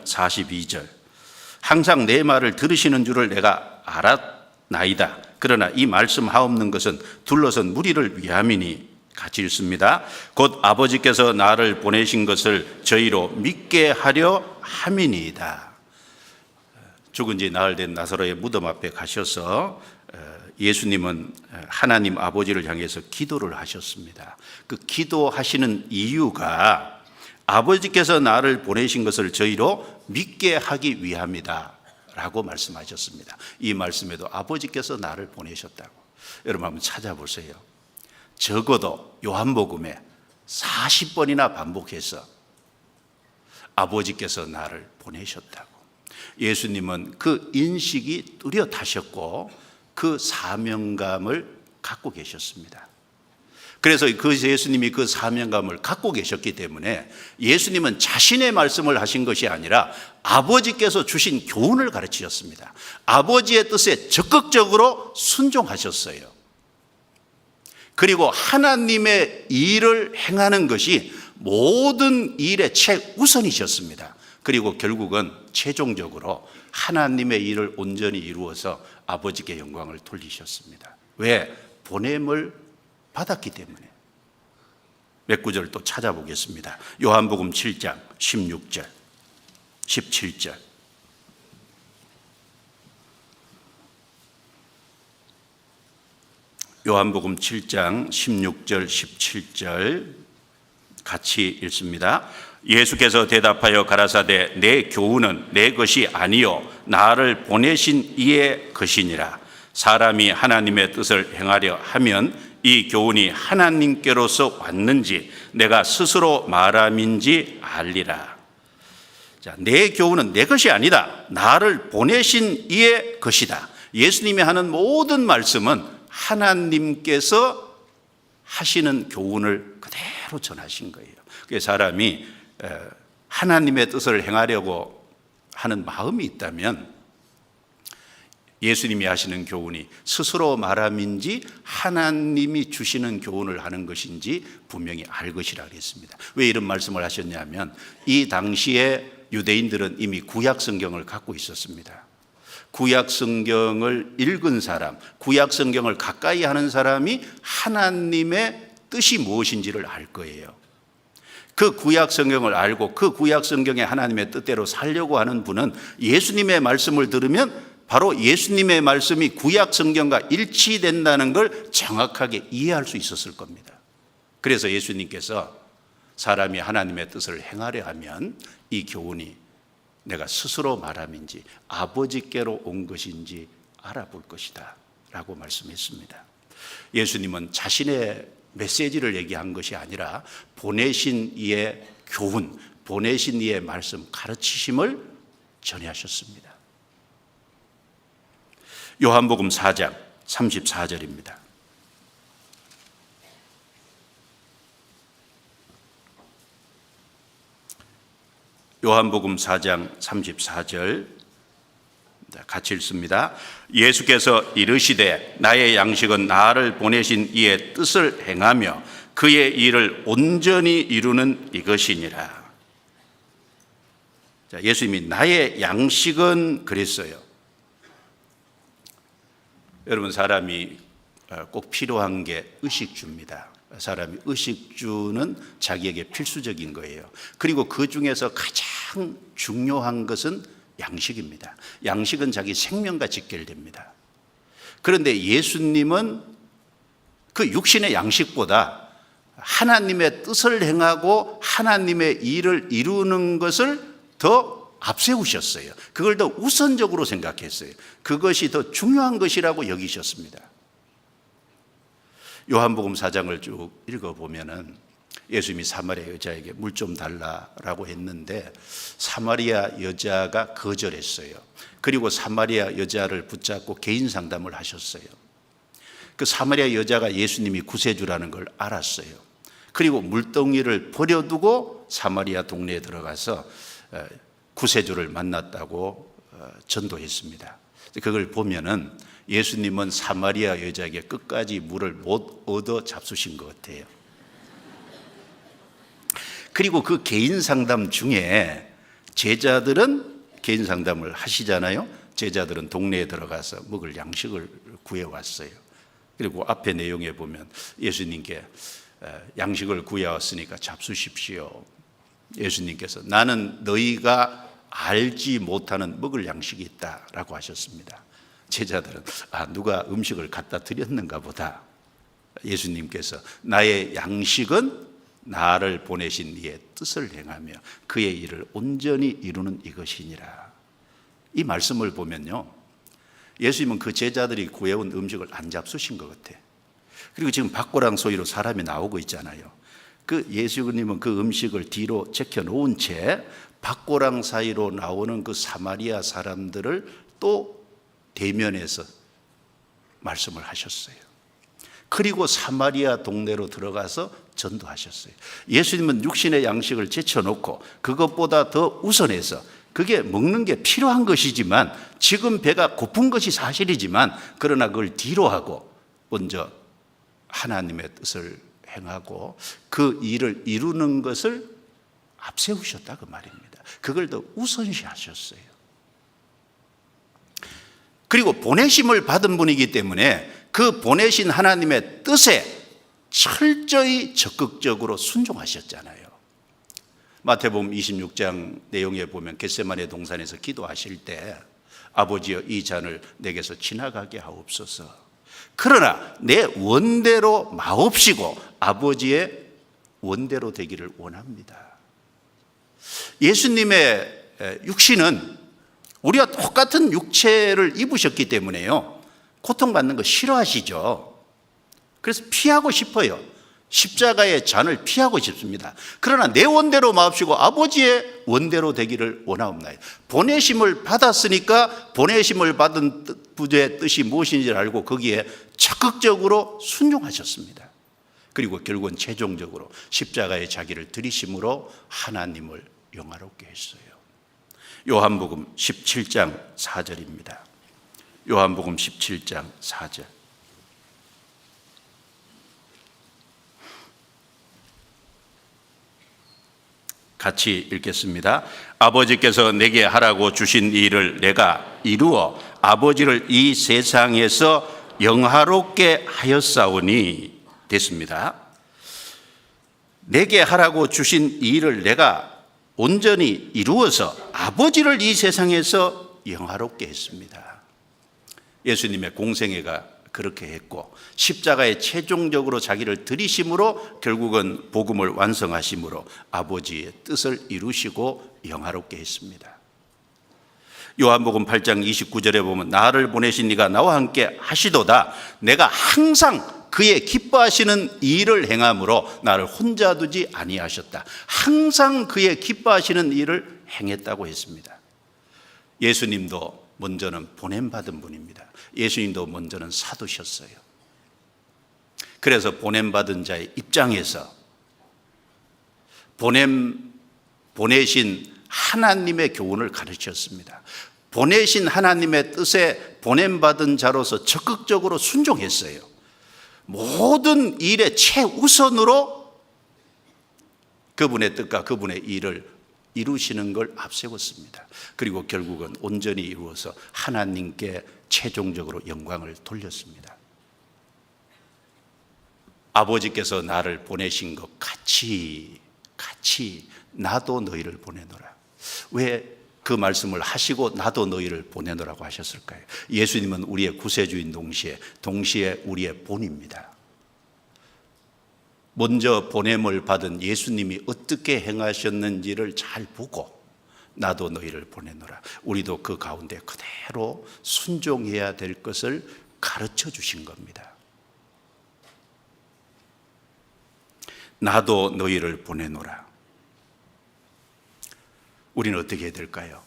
42절. 항상 내 말을 들으시는 줄을 내가 알았나이다. 그러나 이 말씀하옵는 것은 둘러선 무리를 위함이니 같이 읽습니다. 곧 아버지께서 나를 보내신 것을 저희로 믿게 하려 함이니이다. 죽은 지 나흘 된 나사로의 무덤 앞에 가셔서 예수님은 하나님 아버지를 향해서 기도를 하셨습니다. 그 기도하시는 이유가 아버지께서 나를 보내신 것을 저희로 믿게 하기 위함이다 라고 말씀하셨습니다. 이 말씀에도 아버지께서 나를 보내셨다고. 여러분 한번 찾아보세요. 적어도 요한복음에 40번이나 반복해서 아버지께서 나를 보내셨다고. 예수님은 그 인식이 뚜렷하셨고 그 사명감을 갖고 계셨습니다. 그래서 그 예수님이 그 사명감을 갖고 계셨기 때문에 예수님은 자신의 말씀을 하신 것이 아니라 아버지께서 주신 교훈을 가르치셨습니다. 아버지의 뜻에 적극적으로 순종하셨어요. 그리고 하나님의 일을 행하는 것이 모든 일의 최우선이셨습니다. 그리고 결국은 최종적으로 하나님의 일을 온전히 이루어서 아버지께 영광을 돌리셨습니다. 왜? 보냄을 받았기 때문에. 몇 구절 또 찾아보겠습니다. 요한복음 7장 16절 17절. 요한복음 7장 16절 17절 같이 읽습니다. 예수께서 대답하여 가라사대 내 교훈은 내 것이 아니요 나를 보내신 이의 것이니라. 사람이 하나님의 뜻을 행하려 하면 이 교훈이 하나님께로서 왔는지 내가 스스로 말함인지 알리라. 자, 내 교훈은 내 것이 아니다. 나를 보내신 이의 것이다. 예수님이 하는 모든 말씀은 하나님께서 하시는 교훈을 그대로 전하신 거예요. 그래서 사람이 하나님의 뜻을 행하려고 하는 마음이 있다면 예수님이 하시는 교훈이 스스로 말함인지 하나님이 주시는 교훈을 하는 것인지 분명히 알 것이라 그랬습니다. 왜 이런 말씀을 하셨냐면 이 당시에 유대인들은 이미 구약 성경을 갖고 있었습니다. 구약 성경을 읽은 사람, 구약 성경을 가까이 하는 사람이 하나님의 뜻이 무엇인지를 알 거예요. 그 구약 성경을 알고 그 구약 성경의 하나님의 뜻대로 살려고 하는 분은 예수님의 말씀을 들으면 바로 예수님의 말씀이 구약 성경과 일치된다는 걸 정확하게 이해할 수 있었을 겁니다. 그래서 예수님께서 사람이 하나님의 뜻을 행하려 하면 이 교훈이 내가 스스로 말함인지 아버지께로 온 것인지 알아볼 것이다 라고 말씀했습니다. 예수님은 자신의 메시지를 얘기한 것이 아니라 보내신 이의 교훈, 보내신 이의 말씀, 가르치심을 전해하셨습니다. 요한복음 4장 34절입니다. 요한복음 4장 34절 같이 읽습니다. 예수께서 이르시되 나의 양식은 나를 보내신 이의 뜻을 행하며 그의 일을 온전히 이루는 이것이니라. 자, 예수님이 나의 양식은 그랬어요. 여러분, 사람이 꼭 필요한 게 의식주입니다. 사람이 의식주는 자기에게 필수적인 거예요. 그리고 그 중에서 가장 중요한 것은 양식입니다. 양식은 자기 생명과 직결됩니다. 그런데 예수님은 그 육신의 양식보다 하나님의 뜻을 행하고 하나님의 일을 이루는 것을 더 앞세우셨어요. 그걸 더 우선적으로 생각했어요. 그것이 더 중요한 것이라고 여기셨습니다. 요한복음 4장을 쭉 읽어보면은 예수님이 사마리아 여자에게 물 좀 달라라고 했는데 사마리아 여자가 거절했어요. 그리고 사마리아 여자를 붙잡고 개인 상담을 하셨어요. 그 사마리아 여자가 예수님이 구세주라는 걸 알았어요. 그리고 물동이를 버려두고 사마리아 동네에 들어가서 구세주를 만났다고 전도했습니다. 그걸 보면은 예수님은 사마리아 여자에게 끝까지 물을 못 얻어 잡수신 것 같아요. 그리고 그 개인 상담 중에 제자들은 개인 상담을 하시잖아요. 제자들은 동네에 들어가서 먹을 양식을 구해왔어요. 그리고 앞에 내용에 보면 예수님께 양식을 구해왔으니까 잡수십시오. 예수님께서 나는 너희가 알지 못하는 먹을 양식이 있다라고 하셨습니다. 제자들은 누가 음식을 갖다 드렸는가 보다. 예수님께서 나의 양식은 나를 보내신 이의 뜻을 행하며 그의 일을 온전히 이루는 이것이니라. 이 말씀을 보면요, 예수님은 그 제자들이 구해온 음식을 안 잡수신 것 같아. 그리고 지금 박고랑 소리로 사람이 나오고 있잖아요. 그 예수님은 그 음식을 뒤로 제껴놓은 채 박고랑 사이로 나오는 그 사마리아 사람들을 또 대면해서 말씀을 하셨어요. 그리고 사마리아 동네로 들어가서 전도하셨어요. 예수님은 육신의 양식을 제쳐놓고 그것보다 더 우선해서 그게 먹는 게 필요한 것이지만 지금 배가 고픈 것이 사실이지만 그러나 그걸 뒤로 하고 먼저 하나님의 뜻을 행하고 그 일을 이루는 것을 앞세우셨다 그 말입니다. 그걸 더 우선시하셨어요. 그리고 보내심을 받은 분이기 때문에 그 보내신 하나님의 뜻에 철저히 적극적으로 순종하셨잖아요. 마태복음 26장 내용에 보면 겟세마네 동산에서 기도하실 때 아버지여 이 잔을 내게서 지나가게 하옵소서. 그러나 내 원대로 마옵시고 아버지의 원대로 되기를 원합니다. 예수님의 육신은 우리가 똑같은 육체를 입으셨기 때문에요, 고통받는 거 싫어하시죠. 그래서 피하고 싶어요. 십자가의 잔을 피하고 싶습니다. 그러나 내 원대로 마옵시고 아버지의 원대로 되기를 원하옵나이다. 보내심을 받았으니까 보내심을 받은 부의 뜻이 무엇인지 알고 거기에 적극적으로 순종하셨습니다. 그리고 결국은 최종적으로 십자가의 자기를 들이심으로 하나님을 영화롭게 했어요. 요한복음 17장 4절입니다. 요한복음 17장 4절. 같이 읽겠습니다. 아버지께서 내게 하라고 주신 일을 내가 이루어 아버지를 이 세상에서 영화롭게 하였사오니. 됐습니다. 내게 하라고 주신 일을 내가 온전히 이루어서 아버지를 이 세상에서 영화롭게 했습니다. 예수님의 공생애가 그렇게 했고 십자가에 최종적으로 자기를 들이심으로 결국은 복음을 완성하심으로 아버지의 뜻을 이루시고 영화롭게 했습니다. 요한복음 8장 29절에 보면 나를 보내신 이가 나와 함께 하시도다. 내가 항상 그의 기뻐하시는 일을 행함으로 나를 혼자 두지 아니하셨다. 항상 그의 기뻐하시는 일을 행했다고 했습니다. 예수님도 먼저는 보냄받은 분입니다. 예수님도 먼저는 사도셨어요. 그래서 보냄받은 자의 입장에서 보내신 하나님의 교훈을 가르쳤습니다. 보내신 하나님의 뜻에 보냄받은 자로서 적극적으로 순종했어요. 모든 일의 최우선으로 그분의 뜻과 그분의 일을 이루시는 걸 앞세웠습니다. 그리고 결국은 온전히 이루어서 하나님께 최종적으로 영광을 돌렸습니다. 아버지께서 나를 보내신 것 같이 나도 너희를 보내노라. 왜 그 말씀을 하시고 나도 너희를 보내노라고 하셨을까요? 예수님은 우리의 구세주인 동시에 우리의 본입니다. 먼저 보냄을 받은 예수님이 어떻게 행하셨는지를 잘 보고 나도 너희를 보내노라. 우리도 그 가운데 그대로 순종해야 될 것을 가르쳐 주신 겁니다. 나도 너희를 보내노라. 우리는 어떻게 해야 될까요?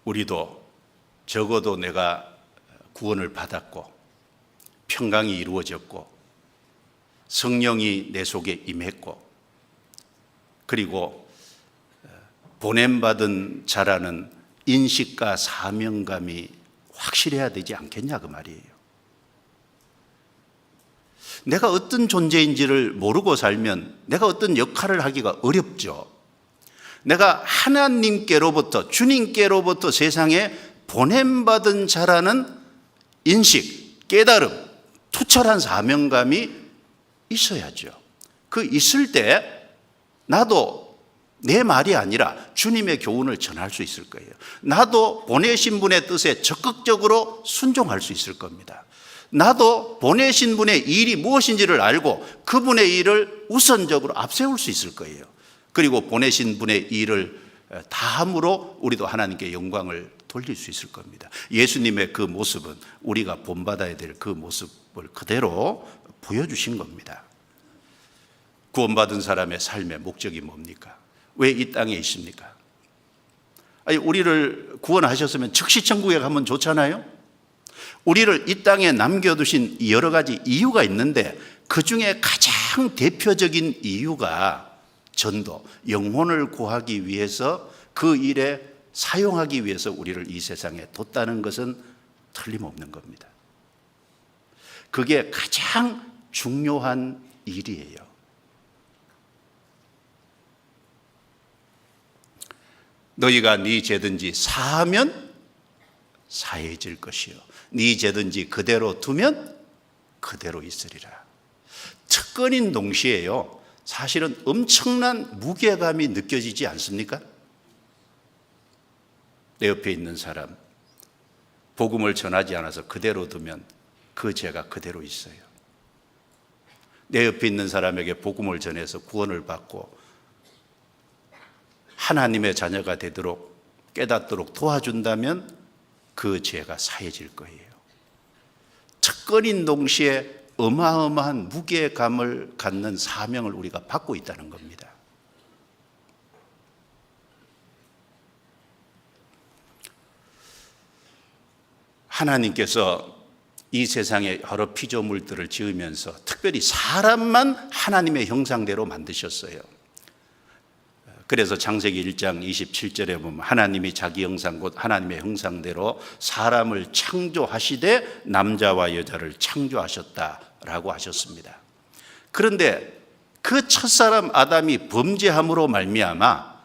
우리도 적어도 내가 구원을 받았고 평강이 이루어졌고 성령이 내 속에 임했고 그리고 보냄받은 자라는 인식과 사명감이 확실해야 되지 않겠냐 그 말이에요. 내가 어떤 존재인지를 모르고 살면 내가 어떤 역할을 하기가 어렵죠. 내가 하나님께로부터 주님께로부터 세상에 보냄받은 자라는 인식, 깨달음, 투철한 사명감이 있어야죠. 그 있을 때 나도 내 말이 아니라 주님의 교훈을 전할 수 있을 거예요. 나도 보내신 분의 뜻에 적극적으로 순종할 수 있을 겁니다. 나도 보내신 분의 일이 무엇인지를 알고 그분의 일을 우선적으로 앞세울 수 있을 거예요. 그리고 보내신 분의 일을 다함으로 우리도 하나님께 영광을 돌릴 수 있을 겁니다. 예수님의 그 모습은 우리가 본받아야 될 그 모습을 그대로 보여주신 겁니다. 구원받은 사람의 삶의 목적이 뭡니까? 왜 이 땅에 있습니까? 아니, 우리를 구원하셨으면 즉시 천국에 가면 좋잖아요. 우리를 이 땅에 남겨두신 여러 가지 이유가 있는데 그 중에 가장 대표적인 이유가 전도, 영혼을 구하기 위해서 그 일에 사용하기 위해서 우리를 이 세상에 뒀다는 것은 틀림없는 겁니다. 그게 가장 중요한 일이에요. 너희가 네 죄든지 사하면 사해질 것이요 네 죄든지 그대로 두면 그대로 있으리라. 특권인 동시에요, 사실은 엄청난 무게감이 느껴지지 않습니까? 내 옆에 있는 사람 복음을 전하지 않아서 그대로 두면 그 죄가 그대로 있어요. 내 옆에 있는 사람에게 복음을 전해서 구원을 받고 하나님의 자녀가 되도록 깨닫도록 도와준다면 그 죄가 사해질 거예요. 특권인 동시에 어마어마한 무게감을 갖는 사명을 우리가 받고 있다는 겁니다. 하나님께서 이 세상에 여러 피조물들을 지으면서 특별히 사람만 하나님의 형상대로 만드셨어요. 그래서 창세기 1장 27절에 보면 하나님이 자기 형상 곧 하나님의 형상대로 사람을 창조하시되 남자와 여자를 창조하셨다라고 하셨습니다. 그런데 그 첫사람 아담이 범죄함으로 말미암아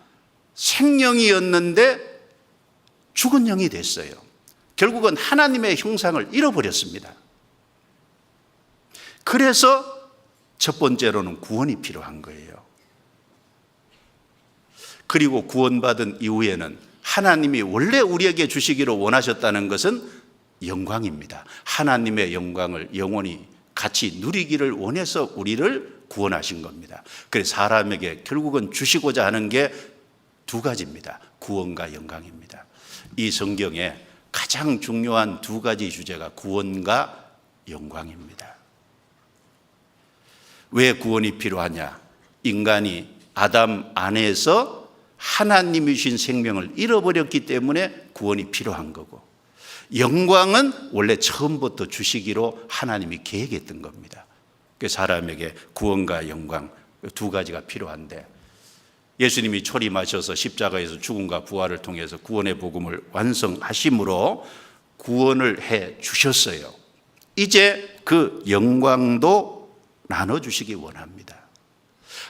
생명이었는데 죽은 영이 됐어요. 결국은 하나님의 형상을 잃어버렸습니다. 그래서 첫 번째로는 구원이 필요한 거예요. 그리고 구원받은 이후에는 하나님이 원래 우리에게 주시기로 원하셨다는 것은 영광입니다. 하나님의 영광을 영원히 같이 누리기를 원해서 우리를 구원하신 겁니다. 그래서 사람에게 결국은 주시고자 하는 게 두 가지입니다. 구원과 영광입니다. 이 성경에 가장 중요한 두 가지 주제가 구원과 영광입니다. 왜 구원이 필요하냐? 인간이 아담 안에서 하나님이 주신 생명을 잃어버렸기 때문에 구원이 필요한 거고, 영광은 원래 처음부터 주시기로 하나님이 계획했던 겁니다. 그래서 사람에게 구원과 영광 두 가지가 필요한데, 예수님이 초림하셔서 십자가에서 죽음과 부활을 통해서 구원의 복음을 완성하심으로 구원을 해 주셨어요. 이제 그 영광도 나눠주시기 원합니다.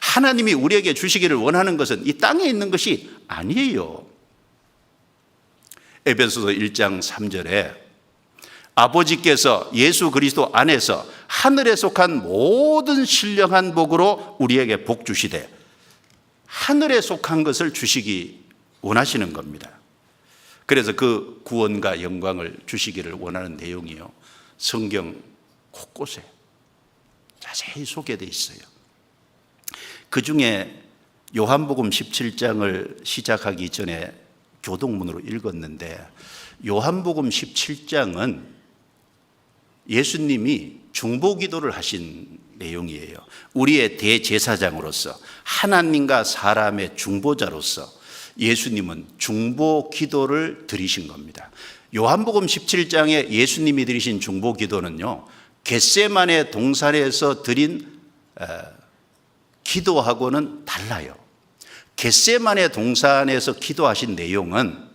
하나님이 우리에게 주시기를 원하는 것은 이 땅에 있는 것이 아니에요. 에베소서 1장 3절에 아버지께서 예수 그리스도 안에서 하늘에 속한 모든 신령한 복으로 우리에게 복 주시되, 하늘에 속한 것을 주시기 원하시는 겁니다. 그래서 그 구원과 영광을 주시기를 원하는 내용이요, 성경 곳곳에 자세히 소개되어 있어요. 그 중에 요한복음 17장을 시작하기 전에 교동문으로 읽었는데, 요한복음 17장은 예수님이 중보기도를 하신 내용이에요. 우리의 대제사장으로서, 하나님과 사람의 중보자로서 예수님은 중보 기도를 드리신 겁니다. 요한복음 17장에 예수님이 드리신 중보 기도는요, 겟세마네 동산에서 드린 기도하고는 달라요. 겟세마네 동산에서 기도하신 내용은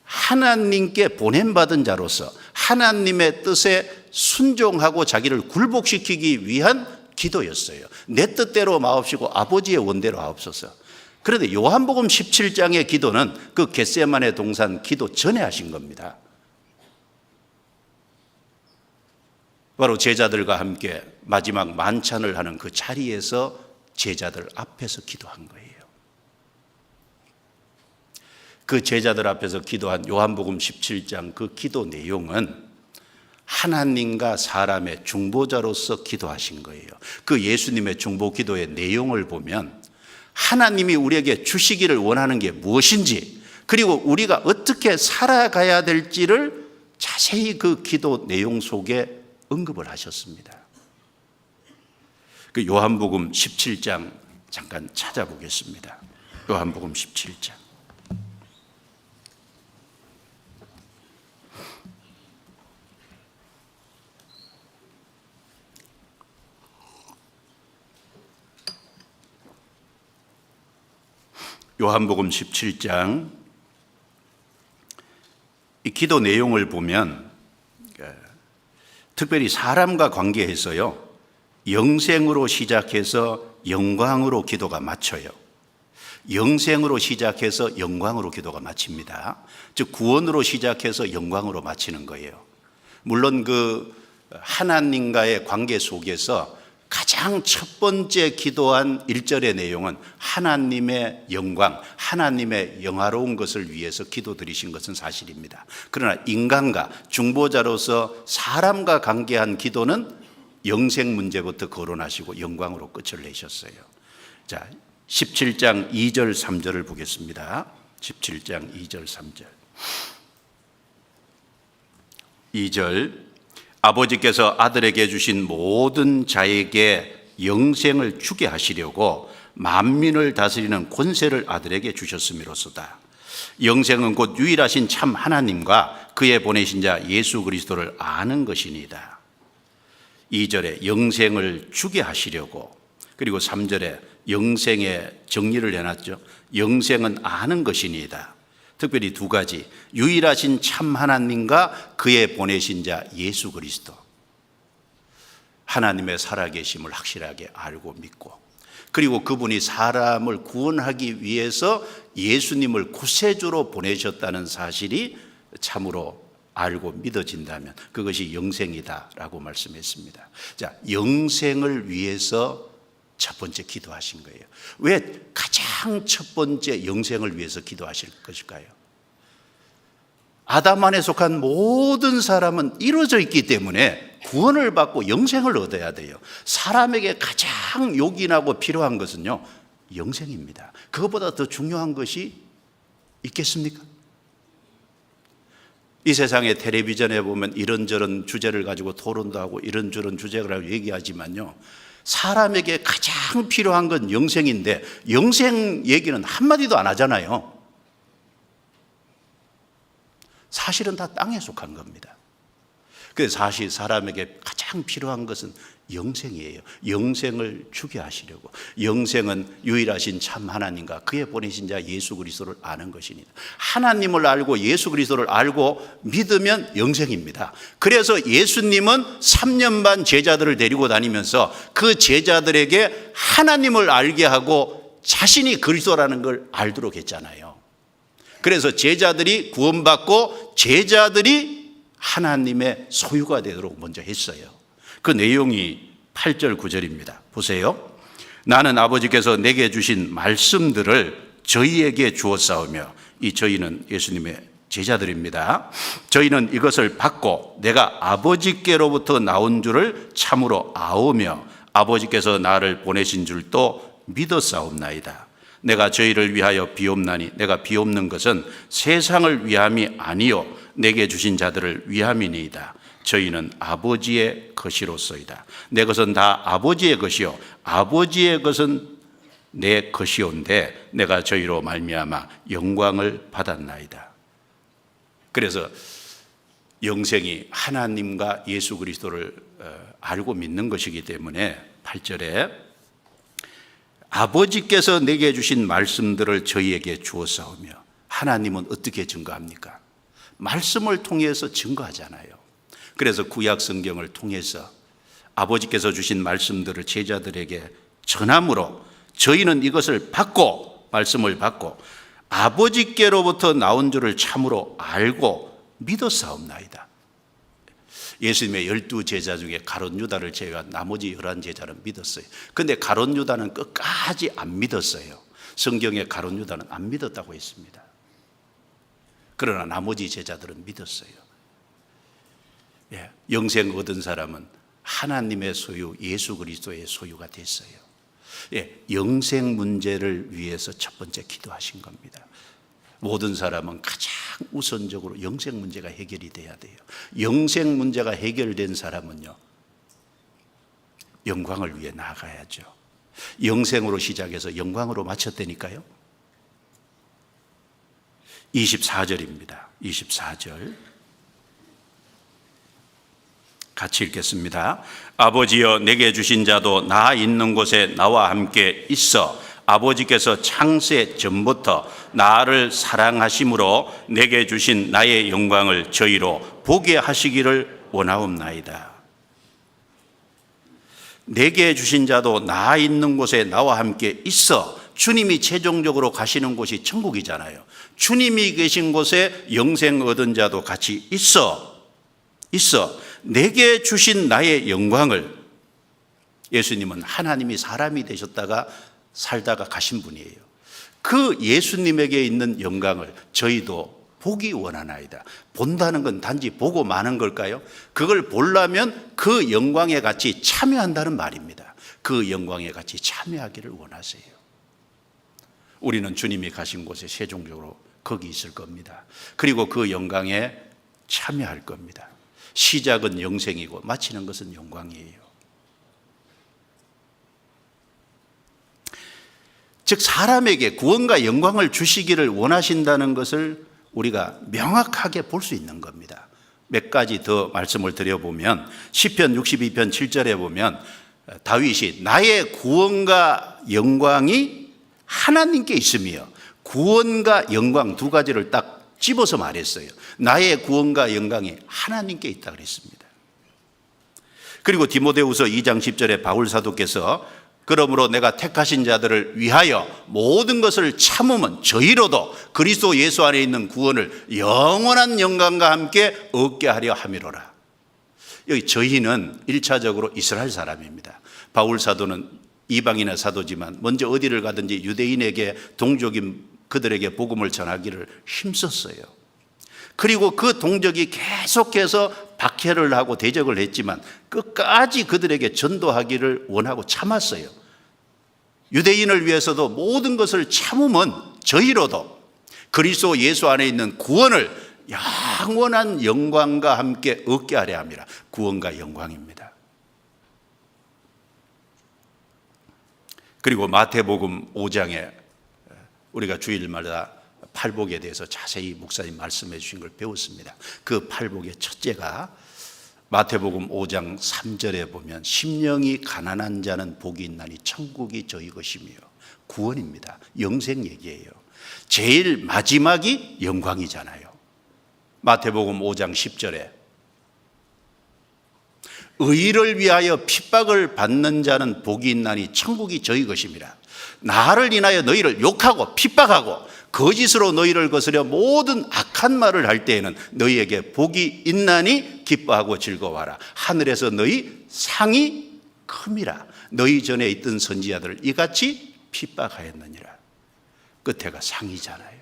하나님께 보냄받은 자로서 하나님의 뜻에 순종하고 자기를 굴복시키기 위한 기도였어요. 내 뜻대로 마옵시고 아버지의 원대로 하옵소서. 그런데 요한복음 17장의 기도는 그 겟세마네 동산 기도 전에 하신 겁니다. 바로 제자들과 함께 마지막 만찬을 하는 그 자리에서 제자들 앞에서 기도한 거예요. 그 제자들 앞에서 기도한 요한복음 17장 그 기도 내용은 하나님과 사람의 중보자로서 기도하신 거예요. 그 예수님의 중보 기도의 내용을 보면 하나님이 우리에게 주시기를 원하는 게 무엇인지, 그리고 우리가 어떻게 살아가야 될지를 자세히 그 기도 내용 속에 언급을 하셨습니다. 그 요한복음 17장 잠깐 찾아보겠습니다. 요한복음 17장. 요한복음 17장 이 기도 내용을 보면 특별히 사람과 관계해서요, 영생으로 시작해서 영광으로 기도가 마쳐요. 영생으로 시작해서 영광으로 기도가 마칩니다. 즉 구원으로 시작해서 영광으로 마치는 거예요. 물론 그 하나님과의 관계 속에서 가장 첫 번째 기도한 1절의 내용은 하나님의 영광, 하나님의 영화로운 것을 위해서 기도드리신 것은 사실입니다. 그러나 인간과 중보자로서 사람과 관계한 기도는 영생 문제부터 거론하시고 영광으로 끝을 내셨어요. 자, 17장 2절 3절을 보겠습니다. 17장 2절 3절. 2절. 아버지께서 아들에게 주신 모든 자에게 영생을 주게 하시려고 만민을 다스리는 권세를 아들에게 주셨음이로소다. 영생은 곧 유일하신 참 하나님과 그의 보내신 자 예수 그리스도를 아는 것이니이다. 2절에 영생을 주게 하시려고, 그리고 3절에 영생의 정리를 해놨죠. 영생은 아는 것이니이다. 특별히 두 가지, 유일하신 참 하나님과 그의 보내신 자 예수 그리스도, 하나님의 살아계심을 확실하게 알고 믿고, 그리고 그분이 사람을 구원하기 위해서 예수님을 구세주로 보내셨다는 사실이 참으로 알고 믿어진다면 그것이 영생이다라고 말씀했습니다. 자, 영생을 위해서 첫 번째 기도하신 거예요. 왜 가장 첫 번째 영생을 위해서 기도하실 것일까요? 아담 안에 속한 모든 사람은 이루어져 있기 때문에 구원을 받고 영생을 얻어야 돼요. 사람에게 가장 요긴하고 필요한 것은요, 영생입니다. 그것보다 더 중요한 것이 있겠습니까? 이 세상의 텔레비전에 보면 이런저런 주제를 가지고 토론도 하고 이런저런 주제를 가지고 얘기하지만요, 사람에게 가장 필요한 건 영생인데 영생 얘기는 한마디도 안 하잖아요. 사실은 다 땅에 속한 겁니다. 그래서 사실 사람에게 가장 필요한 것은 영생이에요. 영생을 주게 하시려고. 영생은 유일하신 참 하나님과 그의 보내신 자 예수 그리스도를 아는 것입니다. 하나님을 알고 예수 그리스도를 알고 믿으면 영생입니다. 그래서 예수님은 3년 반 제자들을 데리고 다니면서 그 제자들에게 하나님을 알게 하고 자신이 그리스도라는 걸 알도록 했잖아요. 그래서 제자들이 구원받고 제자들이 하나님의 소유가 되도록 먼저 했어요. 그 내용이 8절 9절입니다. 보세요. 나는 아버지께서 내게 주신 말씀들을 저희에게 주었사오며, 이 저희는 예수님의 제자들입니다. 저희는 이것을 받고 내가 아버지께로부터 나온 줄을 참으로 아오며 아버지께서 나를 보내신 줄도 믿었사옵나이다. 내가 저희를 위하여 비옵나니 내가 비옵는 것은 세상을 위함이 아니요 내게 주신 자들을 위함이니이다. 저희는 아버지의 것이로소이다. 내 것은 다 아버지의 것이요 아버지의 것은 내 것이온데 내가 저희로 말미암아 영광을 받았나이다. 그래서 영생이 하나님과 예수 그리스도를 알고 믿는 것이기 때문에 8절에 아버지께서 내게 주신 말씀들을 저희에게 주었사오며, 하나님은 어떻게 증거합니까? 말씀을 통해서 증거하잖아요. 그래서 구약 성경을 통해서 아버지께서 주신 말씀들을 제자들에게 전함으로 저희는 이것을 받고, 말씀을 받고 아버지께로부터 나온 줄을 참으로 알고 믿었사옵나이다. 예수님의 12제자 중에 가룟 유다를 제외한 나머지 11제자는 믿었어요. 그런데 가룟 유다는 끝까지 안 믿었어요. 성경에 가룟 유다는 안 믿었다고 했습니다. 그러나 나머지 제자들은 믿었어요. 영생 얻은 사람은 하나님의 소유, 예수 그리스도의 소유가 됐어요. 영생 문제를 위해서 첫 번째 기도하신 겁니다. 모든 사람은 가장 우선적으로 영생 문제가 해결이 돼야 돼요. 영생 문제가 해결된 사람은요, 영광을 위해 나아가야죠. 영생으로 시작해서 영광으로 마쳤다니까요. 24절입니다. 24절 같이 읽겠습니다. 아버지여, 내게 주신 자도 나 있는 곳에 나와 함께 있어 아버지께서 창세 전부터 나를 사랑하심으로 내게 주신 나의 영광을 저희로 보게 하시기를 원하옵나이다. 내게 주신 자도 나 있는 곳에 나와 함께 있어. 주님이 최종적으로 가시는 곳이 천국이잖아요. 주님이 계신 곳에 영생 얻은 자도 같이 있어. 내게 주신 나의 영광을, 예수님은 하나님이 사람이 되셨다가 살다가 가신 분이에요. 그 예수님에게 있는 영광을 저희도 보기 원하나이다. 본다는 건 단지 보고 마는 걸까요? 그걸 보려면 그 영광에 같이 참여한다는 말입니다. 그 영광에 같이 참여하기를 원하세요. 우리는 주님이 가신 곳에 최종적으로 거기 있을 겁니다. 그리고 그 영광에 참여할 겁니다. 시작은 영생이고 마치는 것은 영광이에요. 즉 사람에게 구원과 영광을 주시기를 원하신다는 것을 우리가 명확하게 볼 수 있는 겁니다. 몇 가지 더 말씀을 드려보면 시편 62편 7절에 보면 다윗이 나의 구원과 영광이 하나님께 있으며, 구원과 영광 두 가지를 딱 집어서 말했어요. 나의 구원과 영광이 하나님께 있다 그랬습니다. 그리고 디모데후서 2장 10절에 바울 사도께서 그러므로 내가 택하신 자들을 위하여 모든 것을 참으면 저희로도 그리스도 예수 안에 있는 구원을 영원한 영광과 함께 얻게 하려 함이로라. 여기 저희는 1차적으로 이스라엘 사람입니다. 바울 사도는 이방인의 사도지만 먼저 어디를 가든지 유대인에게 동족인 그들에게 복음을 전하기를 힘썼어요. 그리고 그 동족이 계속해서 박해를 하고 대적을 했지만 끝까지 그들에게 전도하기를 원하고 참았어요. 유대인을 위해서도 모든 것을 참으면 저희로도 그리스도 예수 안에 있는 구원을 영원한 영광과 함께 얻게 하려 함이라. 구원과 영광입니다. 그리고 마태복음 5장에 우리가 주일마다 팔복에 대해서 자세히 목사님 말씀해 주신 걸 배웠습니다. 그 팔복의 첫째가 마태복음 5장 3절에 보면 심령이 가난한 자는 복이 있나니 천국이 저희 것이며, 구원입니다. 영생 얘기예요. 제일 마지막이 영광이잖아요. 마태복음 5장 10절에 의를 위하여 핍박을 받는 자는 복이 있나니 천국이 저희 것임이라. 나를 인하여 너희를 욕하고 핍박하고 거짓으로 너희를 거스려 모든 악한 말을 할 때에는 너희에게 복이 있나니 기뻐하고 즐거워하라. 하늘에서 너희 상이 큼이라. 너희 전에 있던 선지자들을 이같이 핍박하였느니라. 끝에가 상이잖아요.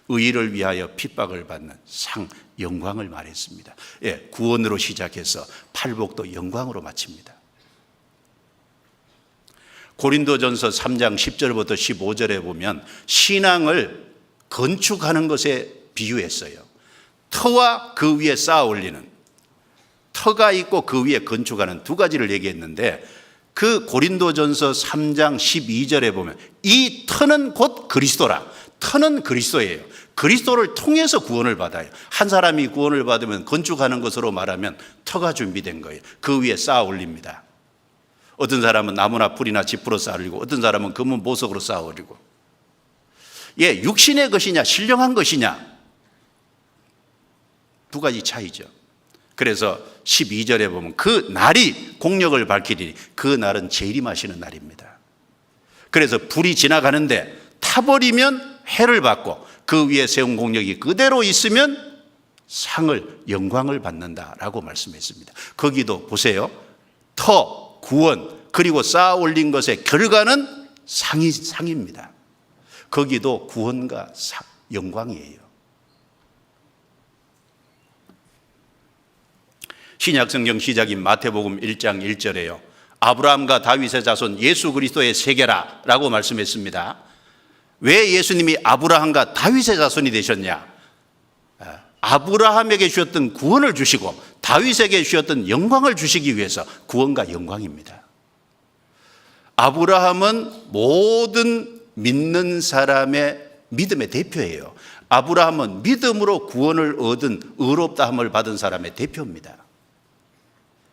의를 위하여 핍박을 받는 상, 영광을 말했습니다. 구원으로 시작해서 팔복도 영광으로 마칩니다. 고린도전서 3장 10절부터 15절에 보면 신앙을 건축하는 것에 비유했어요. 터와 그 위에 쌓아 올리는, 터가 있고 그 위에 건축하는 두 가지를 얘기했는데, 그 고린도전서 3장 12절에 보면 이 터는 곧 그리스도라. 터는 그리스도예요. 그리스도를 통해서 구원을 받아요. 한 사람이 구원을 받으면 건축하는 것으로 말하면 터가 준비된 거예요. 그 위에 쌓아 올립니다. 어떤 사람은 나무나 풀이나 짚으로 쌓아 올리고 어떤 사람은 금은 보석으로 쌓아 올리고. 예, 육신의 것이냐 신령한 것이냐 두 가지 차이죠. 그래서 12절에 보면 그 날이 공력을 밝히리니 그 날은 재림하시는 날입니다. 그래서 불이 지나가는데 타버리면 해를 받고 그 위에 세운 공력이 그대로 있으면 상을 영광을 받는다라고 말씀했습니다. 거기도 보세요. 터, 구원 그리고 쌓아 올린 것의 결과는 상입니다. 거기도 구원과 영광이에요. 신약성경 시작인 마태복음 1장 1절에요. 아브라함과 다윗의 자손 예수 그리스도의 세계라 라고 말씀했습니다. 왜 예수님이 아브라함과 다윗의 자손이 되셨냐? 아브라함에게 주셨던 구원을 주시고 다윗에게 주셨던 영광을 주시기 위해서 구원과 영광입니다. 아브라함은 모든 믿는 사람의 믿음의 대표예요. 아브라함은 믿음으로 구원을 얻은 의롭다함을 받은 사람의 대표입니다.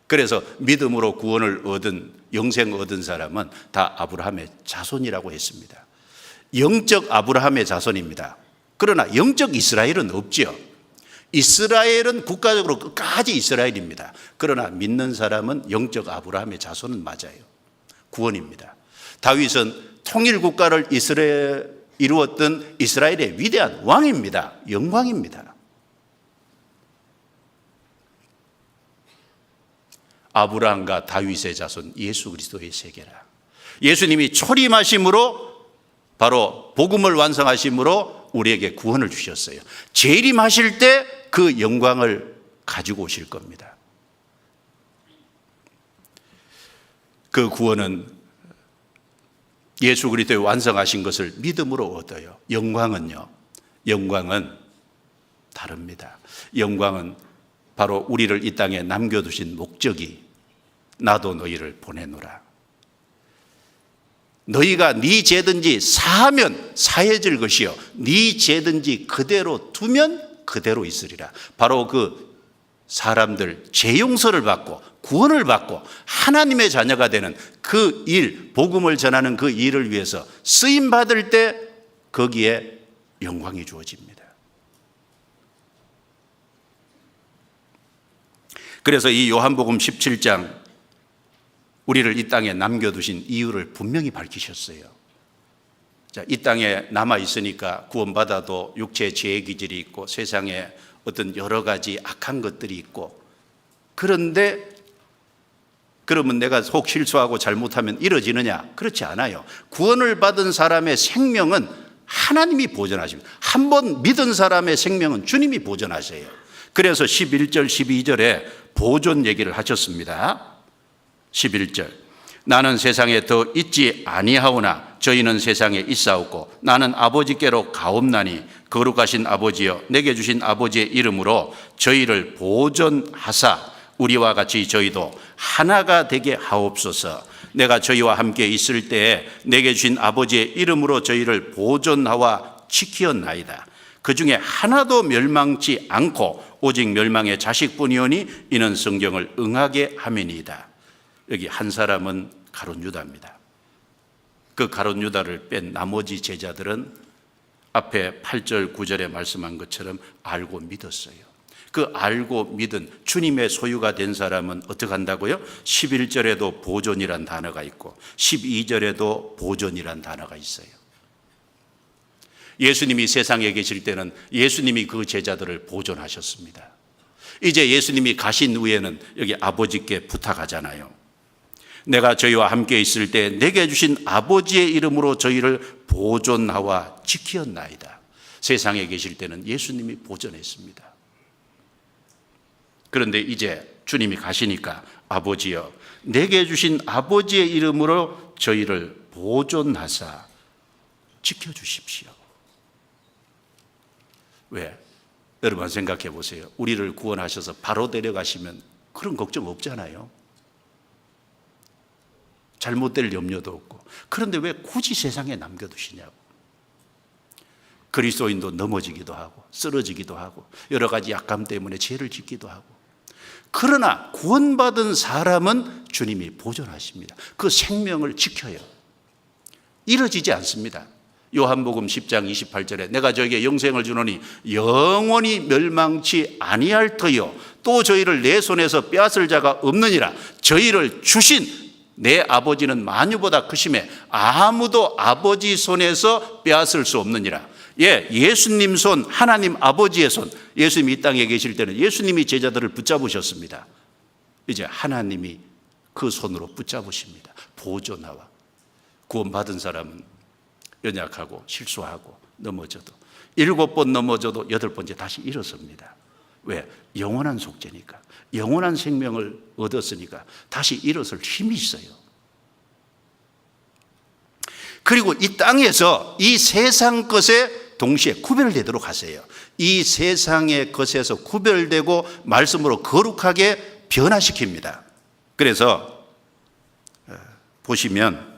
그래서 믿음으로 구원을 얻은 영생 얻은 사람은 다 아브라함의 자손이라고 했습니다. 영적 아브라함의 자손입니다. 그러나 영적 이스라엘은 없죠. 이스라엘은 국가적으로 끝까지 이스라엘입니다. 그러나 믿는 사람은 영적 아브라함의 자손은 맞아요. 구원입니다. 다윗은 통일 국가를 이루었던 이스라엘의 위대한 왕입니다. 영광입니다. 아브라함과 다윗의 자손 예수 그리스도의 세계라. 예수님이 초림하심으로 바로 복음을 완성하심으로 우리에게 구원을 주셨어요. 재림하실 때 그 영광을 가지고 오실 겁니다. 그 구원은 예수 그리스도의 완성하신 것을 믿음으로 얻어요. 영광은요. 영광은 다릅니다. 영광은 바로 우리를 이 땅에 남겨두신 목적이 나도 너희를 보내노라. 너희가 네 죄든지 사하면 사해질 것이요 네 죄든지 그대로 두면 그대로 있으리라. 바로 그 사람들 죄 용서를 받고 구원을 받고 하나님의 자녀가 되는 그 일, 복음을 전하는 그 일을 위해서 쓰임 받을 때 거기에 영광이 주어집니다. 그래서 이 요한복음 17장 우리를 이 땅에 남겨두신 이유를 분명히 밝히셨어요. 자, 이 땅에 남아 있으니까 구원받아도 육체의 죄의 기질이 있고 세상에 어떤 여러 가지 악한 것들이 있고, 그런데 그러면 내가 혹 실수하고 잘못하면 이뤄지느냐? 그렇지 않아요. 구원을 받은 사람의 생명은 하나님이 보존하십니다. 한 번 믿은 사람의 생명은 주님이 보존하세요. 그래서 11절 12절에 보존 얘기를 하셨습니다. 11절 나는 세상에 더 있지 아니하오나 저희는 세상에 있사옵고 나는 아버지께로 가옵나니 거룩하신 아버지여 내게 주신 아버지의 이름으로 저희를 보존하사 우리와 같이 저희도 하나가 되게 하옵소서. 내가 저희와 함께 있을 때에 내게 주신 아버지의 이름으로 저희를 보존하와 지키었나이다. 그 중에 하나도 멸망치 않고 오직 멸망의 자식뿐이오니 이는 성경을 응하게 함이니이다. 여기 한 사람은 가룟 유다입니다. 그 가룟 유다를 뺀 나머지 제자들은 앞에 8절 9절에 말씀한 것처럼 알고 믿었어요. 그 알고 믿은 주님의 소유가 된 사람은 어떻게 한다고요? 11절에도 보존이란 단어가 있고 12절에도 보존이란 단어가 있어요. 예수님이 세상에 계실 때는 예수님이 그 제자들을 보존하셨습니다. 이제 예수님이 가신 후에는 여기 아버지께 부탁하잖아요. 내가 저희와 함께 있을 때 내게 주신 아버지의 이름으로 저희를 보존하와 지키었나이다. 세상에 계실 때는 예수님이 보존했습니다. 그런데 이제 주님이 가시니까 아버지여 내게 주신 아버지의 이름으로 저희를 보존하사 지켜주십시오. 왜? 여러분 생각해 보세요. 우리를 구원하셔서 바로 데려가시면 그런 걱정 없잖아요. 잘못될 염려도 없고. 그런데 왜 굳이 세상에 남겨두시냐고. 그리스도인도 넘어지기도 하고 쓰러지기도 하고 여러 가지 약감 때문에 죄를 짓기도 하고. 그러나 구원받은 사람은 주님이 보존하십니다. 그 생명을 지켜요. 이루어지지 않습니다. 요한복음 10장 28절에 내가 저에게 영생을 주노니 영원히 멸망치 아니할 터요 또 저희를 내 손에서 빼앗을 자가 없느니라. 저희를 주신 내 아버지는 만유보다 크심에 아무도 아버지 손에서 빼앗을 수 없느니라. 예수님 손, 하나님 아버지의 손. 예수님이 이 땅에 계실 때는 예수님이 제자들을 붙잡으셨습니다. 이제 하나님이 그 손으로 붙잡으십니다. 보존하와. 구원받은 사람은 연약하고 실수하고 넘어져도 7번 넘어져도 8번째 다시 일어섭니다. 왜? 영원한 속죄니까. 영원한 생명을 얻었으니까 다시 일어설 힘이 있어요. 그리고 이 땅에서 이 세상 것에 동시에 구별되도록 하세요. 이 세상의 것에서 구별되고 말씀으로 거룩하게 변화시킵니다. 그래서 보시면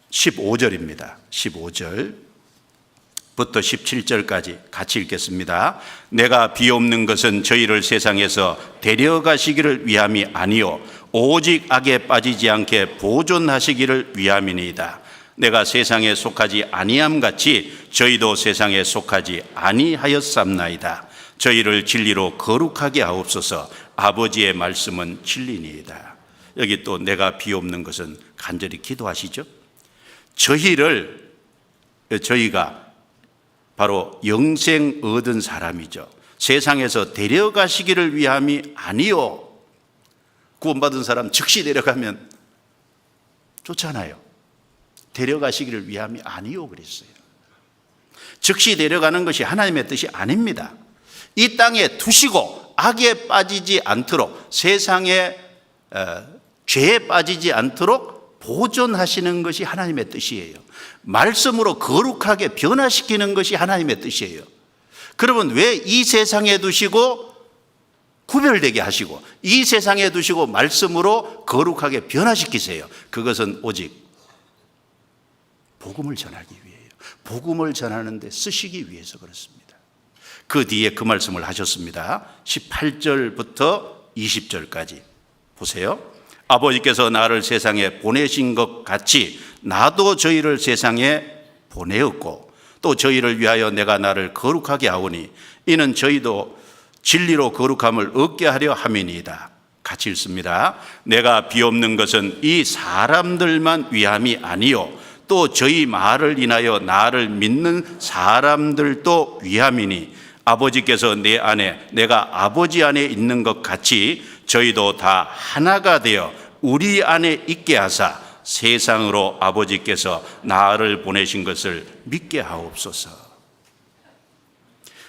15절입니다. 15절부터 17절까지 같이 읽겠습니다. 내가 비옵는 것은 저희를 세상에서 데려가시기를 위함이 아니요 오직 악에 빠지지 않게 보존하시기를 위함이니이다. 내가 세상에 속하지 아니함 같이 저희도 세상에 속하지 아니하였삼나이다. 저희를 진리로 거룩하게 하옵소서. 아버지의 말씀은 진리니이다. 여기 또 내가 비옵는 것은 간절히 기도하시죠. 저희가 바로 영생 얻은 사람이죠. 세상에서 데려가시기를 위함이 아니요. 구원받은 사람 즉시 데려가면 좋잖아요. 데려가시기를 위함이 아니요 그랬어요. 즉시 데려가는 것이 하나님의 뜻이 아닙니다. 이 땅에 두시고 악에 빠지지 않도록, 세상에 죄에 빠지지 않도록 보존하시는 것이 하나님의 뜻이에요. 말씀으로 거룩하게 변화시키는 것이 하나님의 뜻이에요. 그러면 왜 이 세상에 두시고 구별되게 하시고 이 세상에 두시고 말씀으로 거룩하게 변화시키세요? 그것은 오직 복음을 전하기 위해요. 복음을 전하는데 쓰시기 위해서 그렇습니다. 그 뒤에 그 말씀을 하셨습니다. 18절부터 20절까지 보세요. 아버지께서 나를 세상에 보내신 것 같이 나도 저희를 세상에 보내었고 또 저희를 위하여 내가 나를 거룩하게 하오니 이는 저희도 진리로 거룩함을 얻게 하려 함이니이다. 같이 읽습니다. 내가 비옵는 것은 이 사람들만 위함이 아니요 또 저희 말을 인하여 나를 믿는 사람들도 위함이니 아버지께서 내 안에 내가 아버지 안에 있는 것 같이 저희도 다 하나가 되어 우리 안에 있게 하사 세상으로 아버지께서 나를 보내신 것을 믿게 하옵소서.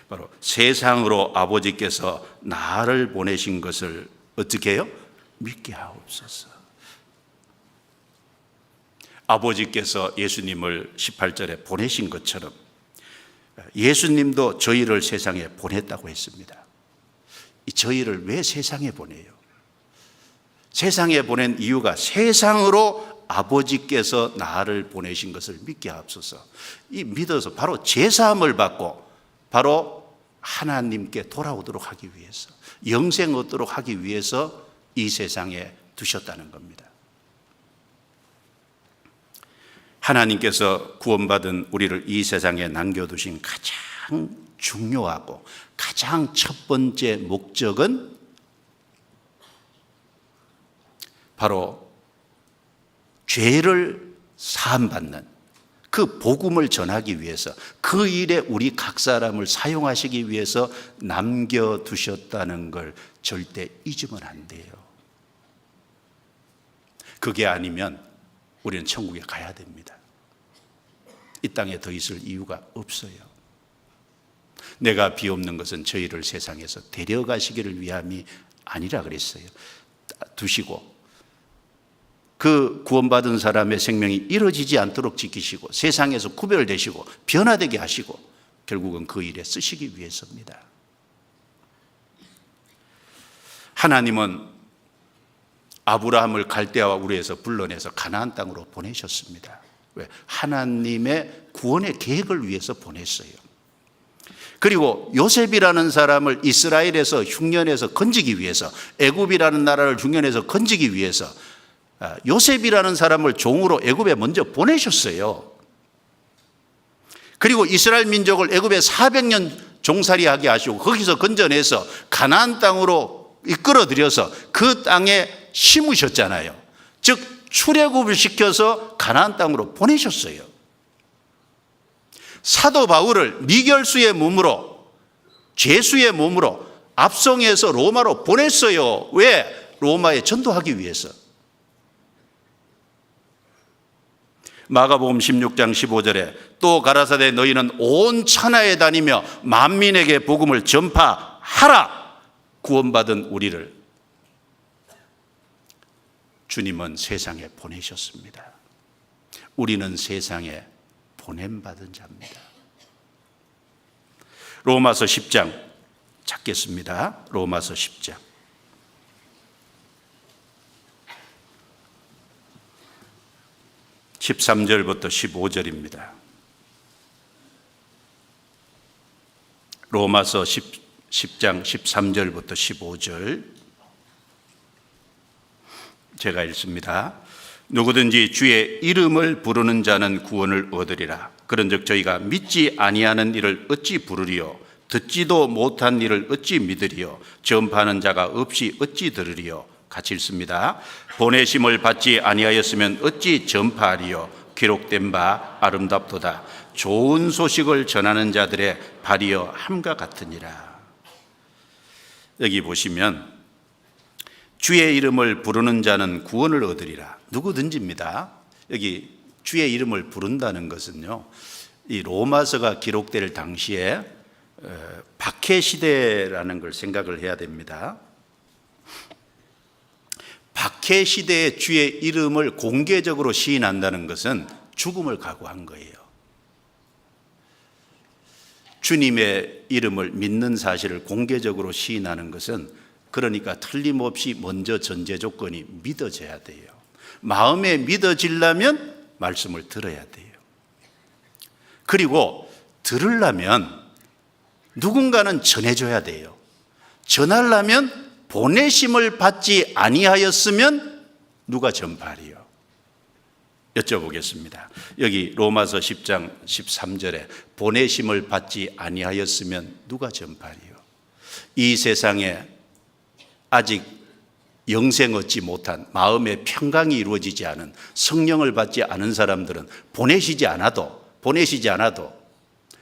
바로 세상으로 아버지께서 나를 보내신 것을 어떻게 해요? 믿게 하옵소서. 아버지께서 예수님을 18절에 보내신 것처럼 예수님도 저희를 세상에 보냈다고 했습니다. 저희를 왜 세상에 보내요? 세상에 보낸 이유가 세상으로 아버지께서 나를 보내신 것을 믿게 하옵소서. 이 믿어서 바로 제사함을 받고 바로 하나님께 돌아오도록 하기 위해서, 영생 얻도록 하기 위해서 이 세상에 두셨다는 겁니다. 하나님께서 구원받은 우리를 이 세상에 남겨두신 가장 중요하고 가장 첫 번째 목적은 바로 죄를 사함받는 그 복음을 전하기 위해서, 그 일에 우리 각 사람을 사용하시기 위해서 남겨두셨다는 걸 절대 잊으면 안 돼요. 그게 아니면 우리는 천국에 가야 됩니다. 이 땅에 더 있을 이유가 없어요. 내가 비옵는 것은 저희를 세상에서 데려가시기를 위함이 아니라 그랬어요. 두시고 그 구원받은 사람의 생명이 이루어지지 않도록 지키시고 세상에서 구별되시고 변화되게 하시고 결국은 그 일에 쓰시기 위해서입니다. 하나님은 아브라함을 갈대아와 우르에서 불러내서 가나안 땅으로 보내셨습니다. 왜? 하나님의 구원의 계획을 위해서 보냈어요. 그리고 요셉이라는 사람을 이스라엘에서 흉년에서 건지기 위해서, 애굽이라는 나라를 흉년에서 건지기 위해서 요셉이라는 사람을 종으로 애굽에 먼저 보내셨어요. 그리고 이스라엘 민족을 애굽에 400년 종살이하게 하시고 거기서 건져내서 가나안 땅으로 이끌어들여서 그 땅에 심으셨잖아요. 즉 출애굽을 시켜서 가나안 땅으로 보내셨어요. 사도 바울을 미결수의 몸으로, 죄수의 몸으로 압송해서 로마로 보냈어요. 왜? 로마에 전도하기 위해서. 마가복음 16장 15절에 또 가라사대 너희는 온 천하에 다니며 만민에게 복음을 전파하라. 구원받은 우리를 주님은 세상에 보내셨습니다. 우리는 세상에 보냄받은 자입니다. 로마서 10장 찾겠습니다. 로마서 10장 13절부터 15절입니다. 로마서 10장 13절부터 15절 제가 읽습니다. 누구든지 주의 이름을 부르는 자는 구원을 얻으리라. 그런즉 저희가 믿지 아니하는 이를 어찌 부르리요? 듣지도 못한 이를 어찌 믿으리요? 전파하는 자가 없이 어찌 들으리요? 같이 읽습니다. 보내심을 받지 아니하였으면 어찌 전파하리요? 기록된 바 아름답도다. 좋은 소식을 전하는 자들의 발이여 함과 같으니라. 여기 보시면 주의 이름을 부르는 자는 구원을 얻으리라. 누구든지입니다. 여기 주의 이름을 부른다는 것은요, 이 로마서가 기록될 당시에 박해 시대라는 걸 생각을 해야 됩니다. 박해 시대에 주의 이름을 공개적으로 시인한다는 것은 죽음을 각오한 거예요. 주님의 이름을 믿는 사실을 공개적으로 시인하는 것은 그러니까 틀림없이 먼저 전제 조건이 믿어져야 돼요. 마음에 믿어지려면 말씀을 들어야 돼요. 그리고 들으려면 누군가는 전해줘야 돼요. 전하려면 보내심을 받지 아니하였으면 누가 전파하리요? 여쭤보겠습니다. 여기 로마서 10장 13절에 보내심을 받지 아니하였으면 누가 전파하리요? 이 세상에 아직 영생 얻지 못한, 마음의 평강이 이루어지지 않은, 성령을 받지 않은 사람들은 보내시지 않아도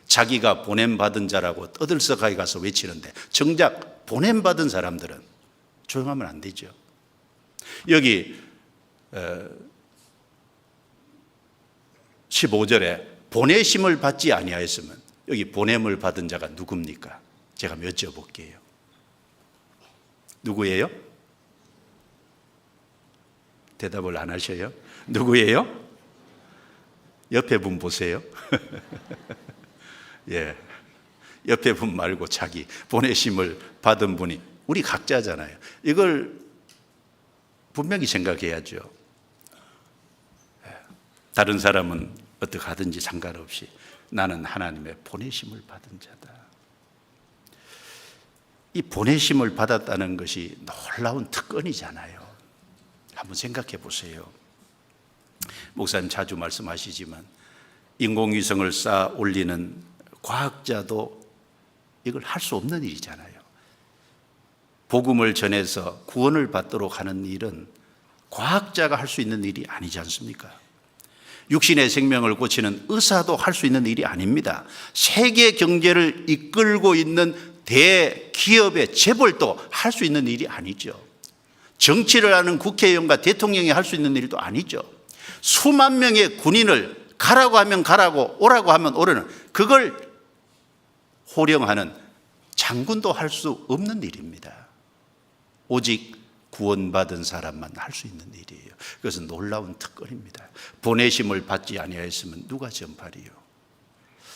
자기가 보냄받은 자라고 떠들썩하게 가서 외치는데 정작 보냄받은 사람들은 조용하면 안 되죠. 여기 15절에 보내심을 받지 아니하였으면, 여기 보냄을 받은 자가 누굽니까? 제가 여쭤볼게요. 누구예요? 대답을 안 하셔요? 누구예요? 옆에 분 보세요. 예, 옆에 분 말고 자기 보내심을 받은 분이 우리 각자잖아요. 이걸 분명히 생각해야죠. 다른 사람은 어떻게 하든지 상관없이 나는 하나님의 보내심을 받은 자다. 이 보내심을 받았다는 것이 놀라운 특권이잖아요. 한번 생각해 보세요. 목사님 자주 말씀하시지만 인공위성을 쌓아 올리는 과학자도 이걸 할 수 없는 일이잖아요. 복음을 전해서 구원을 받도록 하는 일은 과학자가 할 수 있는 일이 아니지 않습니까? 육신의 생명을 고치는 의사도 할 수 있는 일이 아닙니다. 세계 경제를 이끌고 있는 대기업의 재벌도 할 수 있는 일이 아니죠. 정치를 하는 국회의원과 대통령이 할 수 있는 일도 아니죠. 수만 명의 군인을 가라고 하면 가라고, 오라고 하면 오라는, 그걸 호령하는 장군도 할 수 없는 일입니다. 오직 구원받은 사람만 할 수 있는 일이에요. 그것은 놀라운 특권입니다. 보내심을 받지 아니하였으면 누가 전파리요?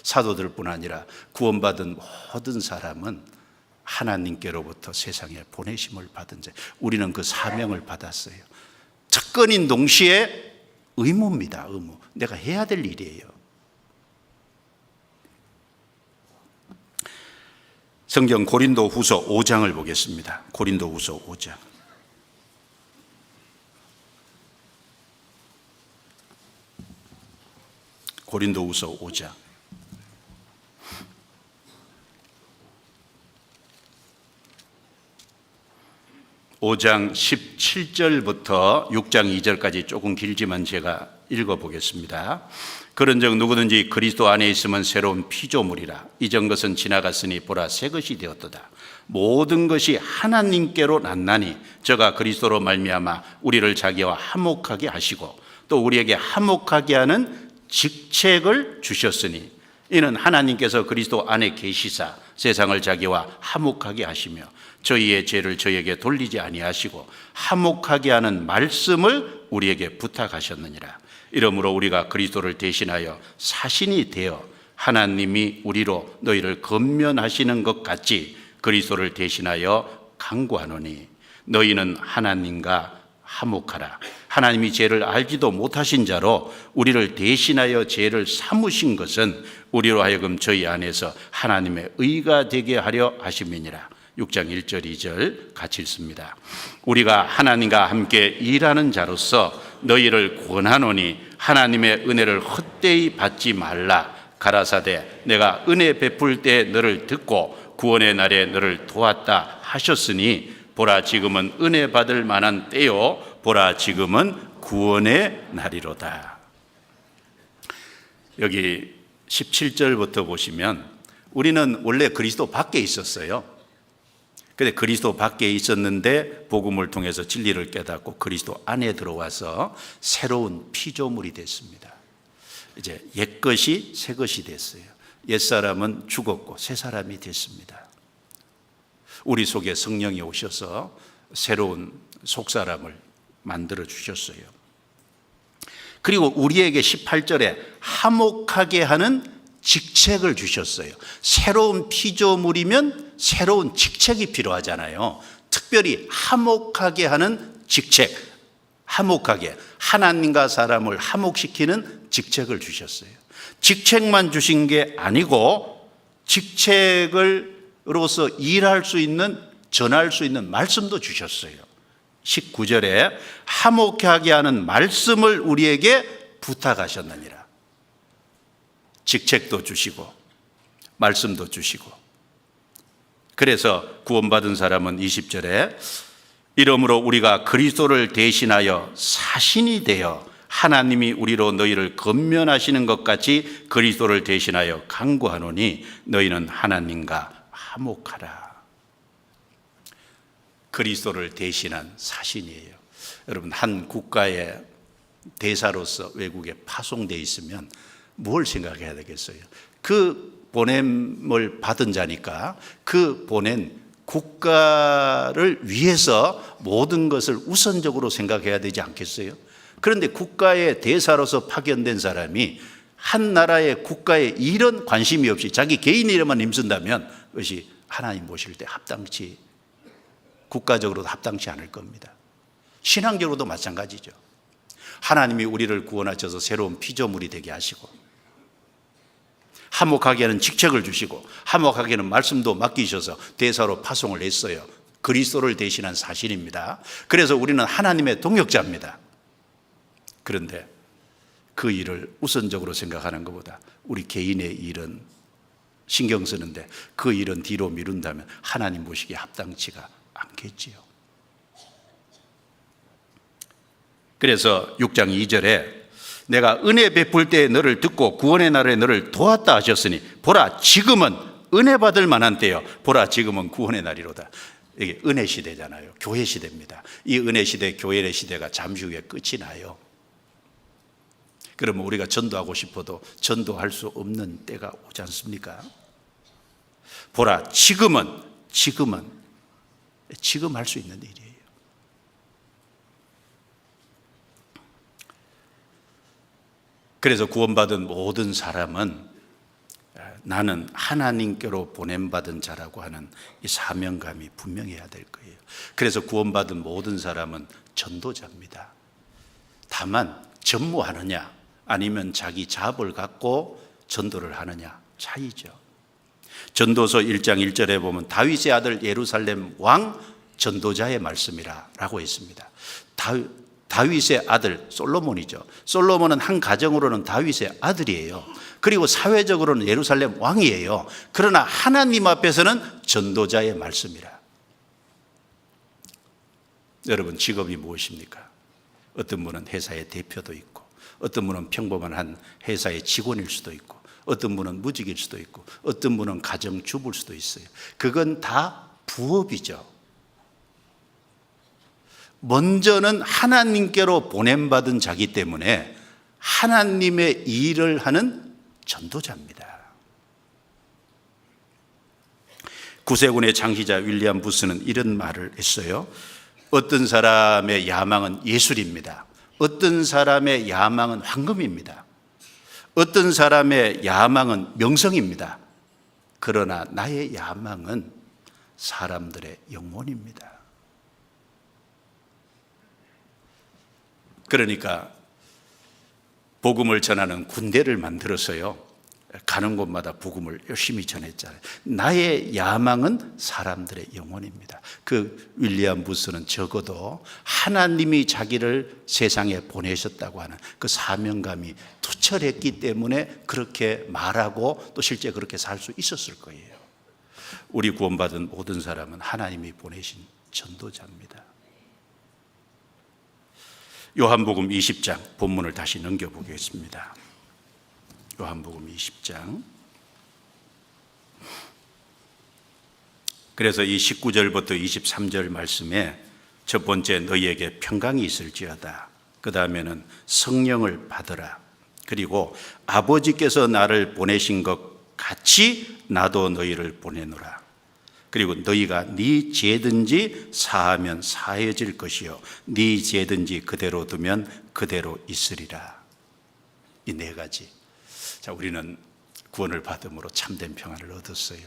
사도들뿐 아니라 구원받은 모든 사람은 하나님께로부터 세상에 보내심을 받은 자. 우리는 그 사명을 받았어요. 특권인 동시에 의무입니다. 의무. 내가 해야 될 일이에요. 성경 고린도후서 5장을 보겠습니다. 고린도후서 5장. 고린도후서 5장. 5장 17절부터 6장 2절까지 조금 길지만 제가 읽어보겠습니다. 그런즉 누구든지 그리스도 안에 있으면 새로운 피조물이라. 이전 것은 지나갔으니 보라 새 것이 되었도다. 모든 것이 하나님께로 났나니 저가 그리스도로 말미암아 우리를 자기와 화목하게 하시고 또 우리에게 화목하게 하는 직책을 주셨으니 이는 하나님께서 그리스도 안에 계시사 세상을 자기와 화목하게 하시며 저희의 죄를 저희에게 돌리지 아니하시고 화목하게 하는 말씀을 우리에게 부탁하셨느니라. 이러므로 우리가 그리스도를 대신하여 사신이 되어 하나님이 우리로 너희를 건면하시는 것 같이 그리스도를 대신하여 간구하노니 너희는 하나님과 화목하라. 하나님이 죄를 알지도 못하신 자로 우리를 대신하여 죄를 삼으신 것은 우리로 하여금 저희 안에서 하나님의 의가 되게 하려 하심이니라. 6장 1절 2절 같이 읽습니다. 우리가 하나님과 함께 일하는 자로서 너희를 권하노니 하나님의 은혜를 헛되이 받지 말라. 가라사대 내가 은혜 베풀 때 너를 듣고 구원의 날에 너를 도왔다 하셨으니 보라 지금은 은혜 받을 만한 때요 보라 지금은 구원의 날이로다. 여기 17절부터 보시면 우리는 원래 그리스도 밖에 있었어요. 그런데 그리스도 밖에 있었는데 복음을 통해서 진리를 깨닫고 그리스도 안에 들어와서 새로운 피조물이 됐습니다. 이제 옛것이 새것이 됐어요. 옛사람은 죽었고 새사람이 됐습니다. 우리 속에 성령이 오셔서 새로운 속사람을 만들어 주셨어요. 그리고 우리에게 18절에 화목하게 하는 직책을 주셨어요. 새로운 피조물이면 새로운 직책이 필요하잖아요. 특별히 화목하게 하는 직책, 화목하게 하나님과 사람을 화목시키는 직책을 주셨어요. 직책만 주신 게 아니고 직책으로서 일할 수 있는, 전할 수 있는 말씀도 주셨어요. 19절에 화목하게 하는 말씀을 우리에게 부탁하셨느니라. 직책도 주시고 말씀도 주시고. 그래서 구원받은 사람은 20절에 이러므로 우리가 그리스도를 대신하여 사신이 되어 하나님이 우리로 너희를 건면하시는 것 같이 그리스도를 대신하여 간구하노니 너희는 하나님과 화목하라. 그리스도를 대신한 사신이에요. 여러분, 한 국가의 대사로서 외국에 파송되어 있으면 뭘 생각해야 되겠어요? 그 보냄을 받은 자니까 그 보낸 국가를 위해서 모든 것을 우선적으로 생각해야 되지 않겠어요? 그런데 국가의 대사로서 파견된 사람이 한 나라의 국가에 이런 관심이 없이 자기 개인 일에만 힘쓴다면 그것이 하나님 보실 때 합당치, 국가적으로도 합당치 않을 겁니다. 신앙적으로도 마찬가지죠. 하나님이 우리를 구원하셔서 새로운 피조물이 되게 하시고 화목하게 하는 직책을 주시고 화목하게 하는 말씀도 맡기셔서 대사로 파송을 했어요. 그리스도를 대신한 사실입니다. 그래서 우리는 하나님의 동역자입니다. 그런데 그 일을 우선적으로 생각하는 것보다 우리 개인의 일은 신경 쓰는데 그 일은 뒤로 미룬다면 하나님 보시기에 합당치가 않겠지요. 그래서 6장 2절에 내가 은혜 베풀 때 너를 듣고 구원의 날에 너를 도왔다 하셨으니 보라 지금은 은혜 받을 만한 때요 보라 지금은 구원의 날이로다. 이게 은혜 시대잖아요. 교회 시대입니다. 이 은혜 시대, 교회의 시대가 잠시 후에 끝이 나요. 그러면 우리가 전도하고 싶어도 전도할 수 없는 때가 오지 않습니까? 보라 지금은 지금 할 수 있는 일이에요. 그래서 구원받은 모든 사람은 나는 하나님께로 보냄받은 자라고 하는 이 사명감이 분명해야 될 거예요. 그래서 구원받은 모든 사람은 전도자입니다. 다만 전무하느냐 아니면 자기 잡을 갖고 전도를 하느냐 차이죠. 전도서 1장 1절에 보면 다윗의 아들 예루살렘 왕 전도자의 말씀이라 라고 했습니다. 다윗의 아들 솔로몬이죠. 솔로몬은 한 가정으로는 다윗의 아들이에요. 그리고 사회적으로는 예루살렘 왕이에요. 그러나 하나님 앞에서는 전도자의 말씀이라. 여러분, 직업이 무엇입니까? 어떤 분은 회사의 대표도 있고, 어떤 분은 평범한 한 회사의 직원일 수도 있고, 어떤 분은 무직일 수도 있고, 어떤 분은 가정주부일 수도 있어요. 그건 다 부업이죠. 먼저는 하나님께로 보냄받은 자기 때문에 하나님의 일을 하는 전도자입니다. 구세군의 장시자 윌리엄 부스는 이런 말을 했어요. 어떤 사람의 야망은 예술입니다. 어떤 사람의 야망은 황금입니다. 어떤 사람의 야망은 명성입니다. 그러나 나의 야망은 사람들의 영혼입니다. 그러니까 복음을 전하는 군대를 만들어서요, 가는 곳마다 복음을 열심히 전했잖아요. 나의 야망은 사람들의 영혼입니다. 그 윌리엄 부스는 적어도 하나님이 자기를 세상에 보내셨다고 하는 그 사명감이 투철했기 때문에 그렇게 말하고 또 실제 그렇게 살 수 있었을 거예요. 우리 구원받은 모든 사람은 하나님이 보내신 전도자입니다. 요한복음 20장 본문을 다시 넘겨보겠습니다. 요한복음 20장. 그래서 이 19절부터 23절 말씀에 첫 번째 너희에게 평강이 있을지어다. 그 다음에는 성령을 받으라. 그리고 아버지께서 나를 보내신 것 같이 나도 너희를 보내노라. 그리고 너희가 네 죄든지 사하면 사해질 것이요 네 죄든지 그대로 두면 그대로 있으리라. 이 네 가지. 자, 우리는 구원을 받음으로 참된 평안을 얻었어요.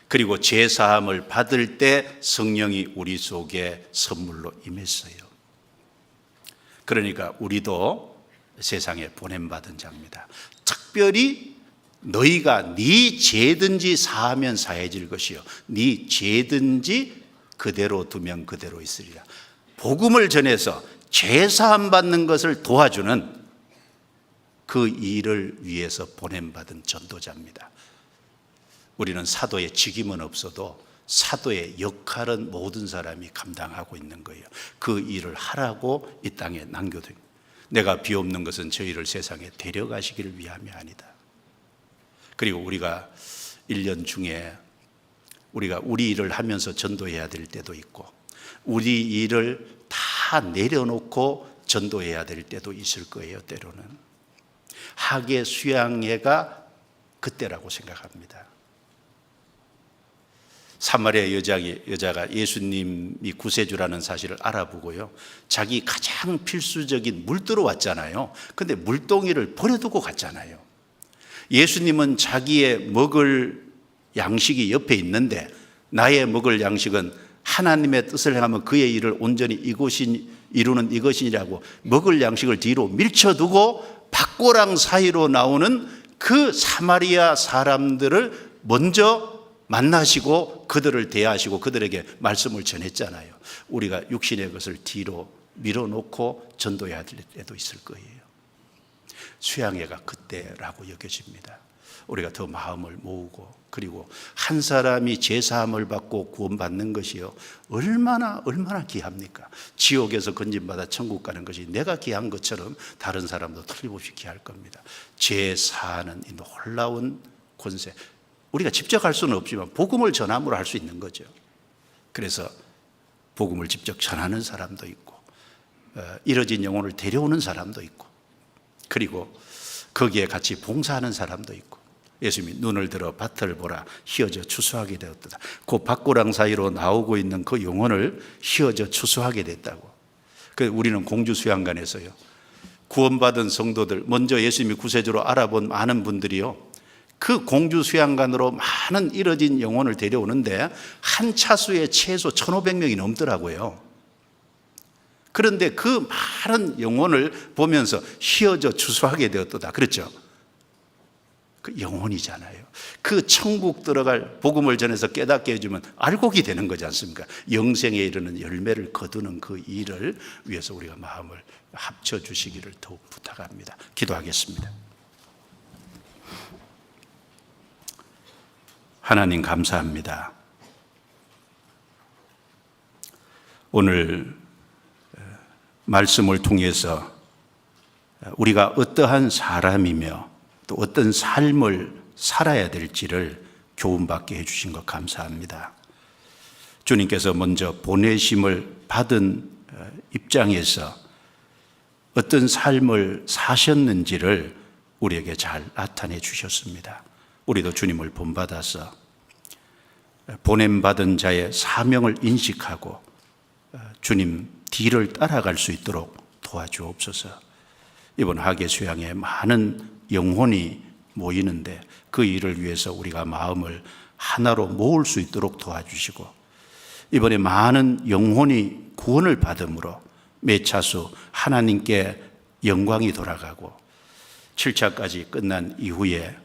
그리고 죄 사함을 받을 때 성령이 우리 속에 선물로 임했어요. 그러니까 우리도 세상에 보냄받은 자입니다. 특별히 너희가 네 죄든지 사하면 사해질 것이요 네 죄든지 그대로 두면 그대로 있으리라. 복음을 전해서 죄 사함 받는 것을 도와주는 그 일을 위해서 보냄받은 전도자입니다. 우리는 사도의 직임은 없어도 사도의 역할은 모든 사람이 감당하고 있는 거예요. 그 일을 하라고 이 땅에 남겨둔. 내가 비옵는 것은 저희를 세상에 데려가시기를 위함이 아니다. 그리고 우리가 1년 중에 우리가 우리 일을 하면서 전도해야 될 때도 있고 우리 일을 다 내려놓고 전도해야 될 때도 있을 거예요. 때로는 학예 수양회가 그때라고 생각합니다. 사마리아 여자가 예수님이 구세주라는 사실을 알아보고요, 자기 가장 필수적인 물 들어왔잖아요. 근데 물동이를 버려두고 갔잖아요. 예수님은 자기의 먹을 양식이 옆에 있는데 나의 먹을 양식은 하나님의 뜻을 행하면 그의 일을 온전히 이루는 이것이라고 먹을 양식을 뒤로 밀쳐두고 밭고랑 사이로 나오는 그 사마리아 사람들을 먼저 만나시고 그들을 대하시고 그들에게 말씀을 전했잖아요. 우리가 육신의 것을 뒤로 밀어놓고 전도해야 될 때도 있을 거예요. 수양회가 그때라고 여겨집니다. 우리가 더 마음을 모으고 그리고 한 사람이 제사함을 받고 구원받는 것이요 얼마나 귀합니까? 지옥에서 건진받아 천국 가는 것이 내가 귀한 것처럼 다른 사람도 틀림없이 귀할 겁니다. 제사하는 이 놀라운 권세, 우리가 직접 할 수는 없지만 복음을 전함으로 할 수 있는 거죠. 그래서 복음을 직접 전하는 사람도 있고 잃어진 영혼을 데려오는 사람도 있고 그리고 거기에 같이 봉사하는 사람도 있고 예수님이 눈을 들어 밭을 보라 휘어져 추수하게 되었다. 그 밭고랑 사이로 나오고 있는 그 영혼을 휘어져 추수하게 됐다고. 우리는 공주수양관에서요 구원받은 성도들 먼저 예수님이 구세주로 알아본 많은 분들이요 그 공주 수양관으로 많은 잃어진 영혼을 데려오는데 한 차수에 최소 1,500명이 넘더라고요. 그런데 그 많은 영혼을 보면서 휘어져 주소하게 되었도다. 그렇죠? 그 영혼이잖아요. 그 천국 들어갈 복음을 전해서 깨닫게 해주면 알곡이 되는 거지 않습니까? 영생에 이르는 열매를 거두는 그 일을 위해서 우리가 마음을 합쳐주시기를 더욱 부탁합니다. 기도하겠습니다. 하나님 감사합니다. 오늘 말씀을 통해서 우리가 어떠한 사람이며 또 어떤 삶을 살아야 될지를 교훈받게 해주신 것 감사합니다. 주님께서 먼저 보내심을 받은 입장에서 어떤 삶을 사셨는지를 우리에게 잘 나타내 주셨습니다. 우리도 주님을 본받아서 보냄받은 자의 사명을 인식하고 주님 뒤를 따라갈 수 있도록 도와주옵소서. 이번 하계 수양에 많은 영혼이 모이는데 그 일을 위해서 우리가 마음을 하나로 모을 수 있도록 도와주시고, 이번에 많은 영혼이 구원을 받음으로 매 차수 하나님께 영광이 돌아가고 7차까지 끝난 이후에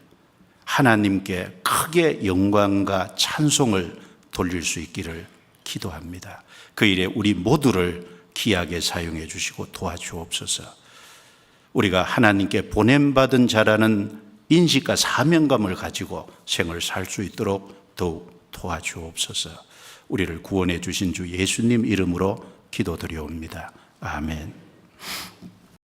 하나님께 크게 영광과 찬송을 돌릴 수 있기를 기도합니다. 그 일에 우리 모두를 귀하게 사용해 주시고 도와주옵소서. 우리가 하나님께 보냄받은 자라는 인식과 사명감을 가지고 생을 살 수 있도록 더욱 도와주옵소서. 우리를 구원해 주신 주 예수님 이름으로 기도드려옵니다. 아멘.